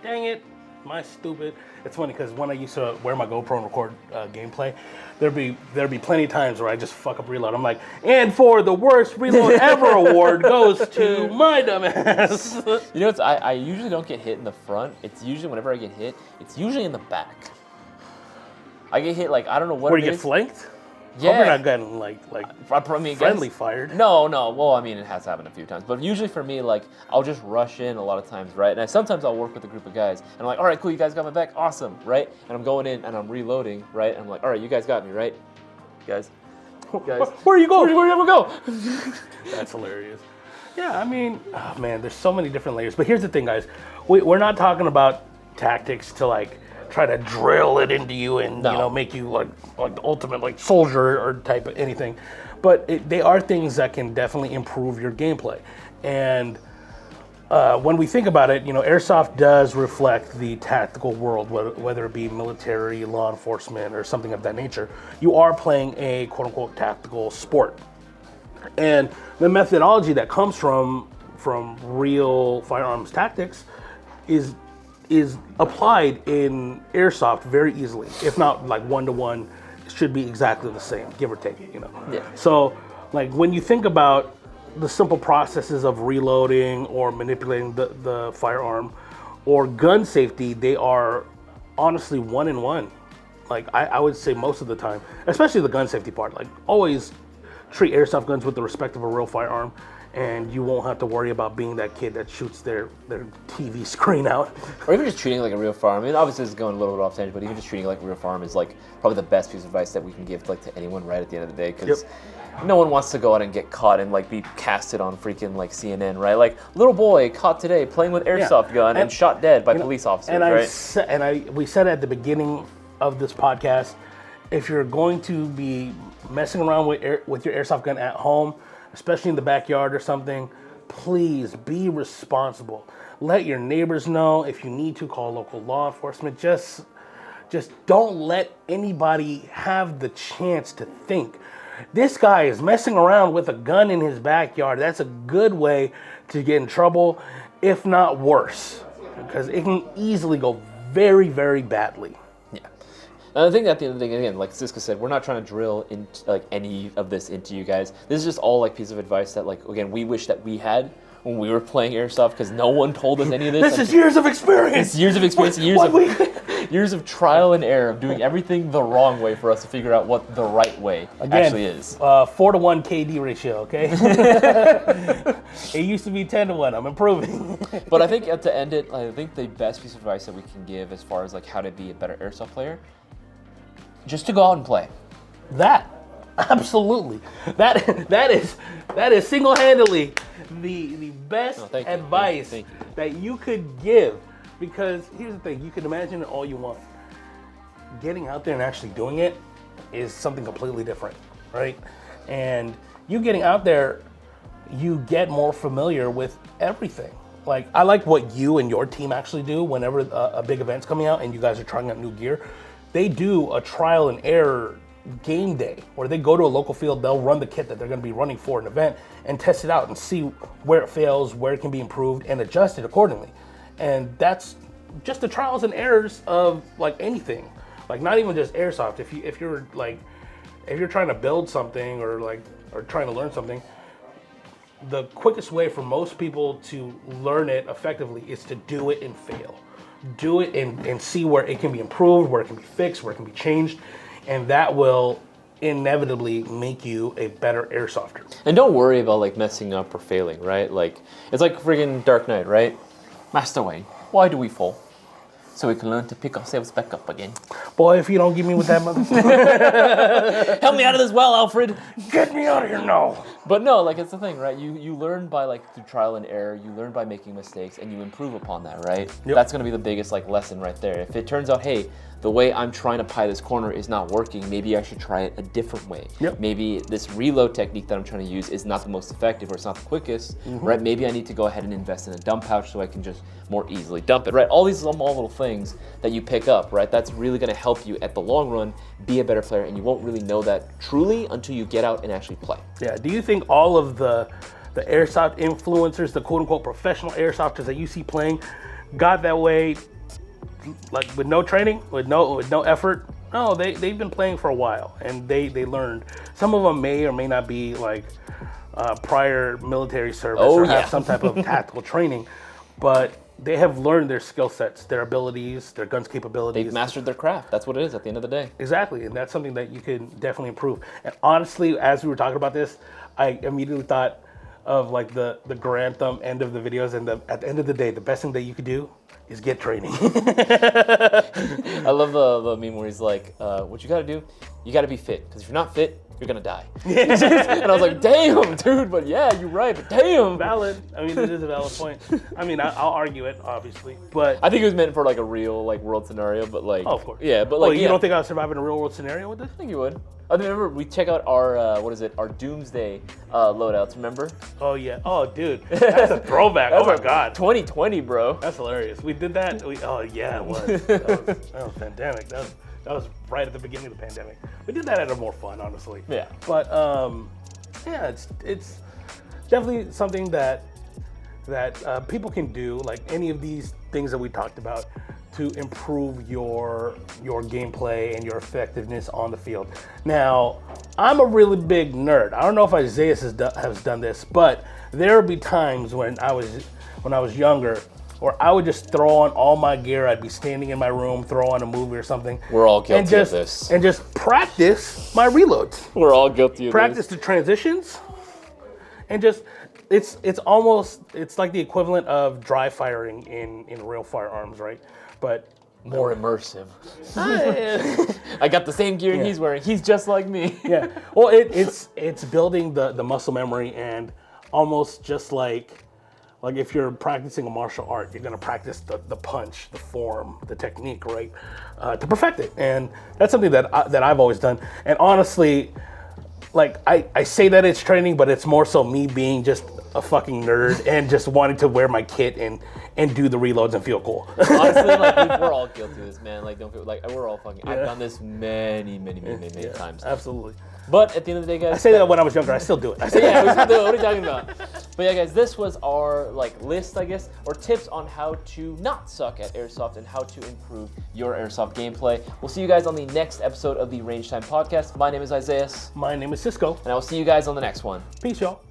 dang it, my stupid. It's funny because when I used to wear my GoPro and record gameplay, there'd be plenty of times where I just fuck up reload. I'm like, and for the worst reload ever award goes to my dumbass. I usually don't get hit in the front. It's usually whenever I get hit, it's usually in the back. I get hit I don't know what Where it you is. get flanked? Yeah. Hope you're not getting friendly fired. No. Well, I mean, it has happened a few times. But usually for me, I'll just rush in a lot of times, right? And sometimes I'll work with a group of guys. And I'm like, all right, cool, you guys got my back? Awesome, right? And I'm going in and I'm reloading, right? And I'm like, all right, you guys got me, right? Guys. Where are you going? Where do you go? That's hilarious. Yeah, I mean, oh man, there's so many different layers. But here's the thing, guys. We're not talking about tactics to try to drill it into you and make you like the ultimate soldier or type of anything, but they are things that can definitely improve your gameplay. And when we think about it, airsoft does reflect the tactical world, whether it be military, law enforcement, or something of that nature. You are playing a quote unquote tactical sport, and the methodology that comes from real firearms tactics is applied in airsoft very easily, if not 1-to-1. It should be exactly the same, give or take. Yeah. So when you think about the simple processes of reloading or manipulating the firearm or gun safety, they are honestly one in one. I would say most of the time, especially the gun safety part, always treat airsoft guns with the respect of a real firearm, and you won't have to worry about being that kid that shoots their TV screen out. Or even just treating it like a real firearm. I mean, obviously this is going a little bit off tangent, but even just treating it like a real firearm is like probably the best piece of advice that we can give like to anyone right at the end of the day, because no one wants to go out and get caught and like be casted on freaking like CNN, right? Like little boy caught today playing with airsoft gun and shot dead by police officers, right? We said at the beginning of this podcast, if you're going to be messing around with your airsoft gun at home, especially in the backyard or something, please be responsible. Let your neighbors know. If you need to, call local law enforcement. Just don't let anybody have the chance to think. This guy is messing around with a gun in his backyard. That's a good way to get in trouble, if not worse, because it can easily go very, very badly. And I think at the end of the day, again, like Siska said, we're not trying to drill into like any of this into you guys. This is just all like piece of advice that like, again, we wish that we had when we were playing airsoft, because no one told us any of this. This is years of experience. It's years of experience, years of trial and error of doing everything the wrong way for us to figure out what the right way actually is. 4-to-1 KD ratio, okay? It used to be 10-to-1. I'm improving. But I think to end it, I think the best piece of advice that we can give as far as like how to be a better airsoft player, just to go out and play. That, absolutely. That is single-handedly the best advice that you could give. Because here's the thing, you can imagine it all you want. Getting out there and actually doing it is something completely different, right? And you getting out there, you get more familiar with everything. Like, I like what you and your team actually do whenever a big event's coming out and you guys are trying out new gear. They do a trial and error game day where they go to a local field, they'll run the kit that they're going to be running for an event and test it out and see where it fails, where it can be improved, and adjust it accordingly. And that's just the trials and errors of like anything, like not even just airsoft. If you're trying to build something or trying to learn something, the quickest way for most people to learn it effectively is to do it and fail. Do it and see where it can be improved, where it can be fixed, where it can be changed, and that will inevitably make you a better airsofter. And don't worry about like messing up or failing, right? Like it's like friggin' Dark Knight, right? Master Wayne, why do we fall? So we can learn to pick ourselves back up again. Boy, if you don't get me with that motherfucker. Help me out of this well, Alfred. Get me out of here now. But no, like it's the thing, right? You learn by like through trial and error, you learn by making mistakes and you improve upon that, right? Yep. That's gonna be the biggest like lesson right there. If it turns out, hey, the way I'm trying to pie this corner is not working, maybe I should try it a different way. Yep. Maybe this reload technique that I'm trying to use is not the most effective or it's not the quickest, right? Maybe I need to go ahead and invest in a dump pouch so I can just more easily dump it, right? All these small little things that you pick up, right? That's really gonna help you at the long run be a better player, and you won't really know that truly until you get out and actually play. Yeah, do you think all of the airsoft influencers, the quote unquote professional airsofters that you see playing, got that way like with no training, with no effort? No, they've been playing for a while and they learned. Some of them may or may not be like prior military service have some type of tactical training, but they have learned their skill sets, their abilities, their guns capabilities. They've mastered their craft. That's what it is at the end of the day. Exactly, and that's something that you can definitely improve. And honestly, as we were talking about this, I immediately thought of like the Grantham end of the videos, and at the end of the day, the best thing that you could do is get training. I love the meme where he's like, what you gotta do, you gotta be fit, because if you're not fit, you're gonna die. And I was like, damn, dude, but yeah, you're right, but damn. Valid. I mean, it is a valid point. I mean, I'll argue it, obviously, but I think it was meant for like a real like world scenario, but like, oh, of course. Yeah, but like, you don't think I would survive in a real world scenario with this? I think you would. I remember we check out our our Doomsday loadouts. Remember? Oh yeah. Oh dude, that's a throwback. Oh my god. 2020, bro. That's hilarious. We did that. Oh yeah, it was. That was pandemic. That was right at the beginning of the pandemic. We did that at a more fun, honestly. Yeah. But yeah, it's definitely something that people can do, like any of these things that we talked about, to improve your gameplay and your effectiveness on the field. Now, I'm a really big nerd. I don't know if Isaiah has done this, but there will be times when I was younger Or I would just throw on all my gear. I'd be standing in my room, throw on a movie or something. We're all guilty of this. And just practice my reloads. We're all guilty of Practice the transitions. And just, it's like the equivalent of dry firing in real firearms, right? But more immersive. I got the same gear he's wearing. He's just like me. Yeah. Well, it's building the muscle memory, and almost just like if you're practicing a martial art, you're gonna practice the punch, the form, the technique, right, to perfect it. And that's something that I've always done. And honestly, like I say that it's training, but it's more so me being just a fucking nerd and just wanting to wear my kit and do the reloads and feel cool. Honestly, like we're all guilty of this, man. Like don't feel like we're all fucking. I've done this many times. Absolutely. But at the end of the day, guys, I say that when I was younger. I still do it. Yeah, we still do it. What are you talking about? But yeah, guys, this was our list, I guess, or tips on how to not suck at Airsoft and how to improve your Airsoft gameplay. We'll see you guys on the next episode of the Range Time Podcast. My name is Isaiah. My name is Cisco. And I will see you guys on the next one. Peace, y'all.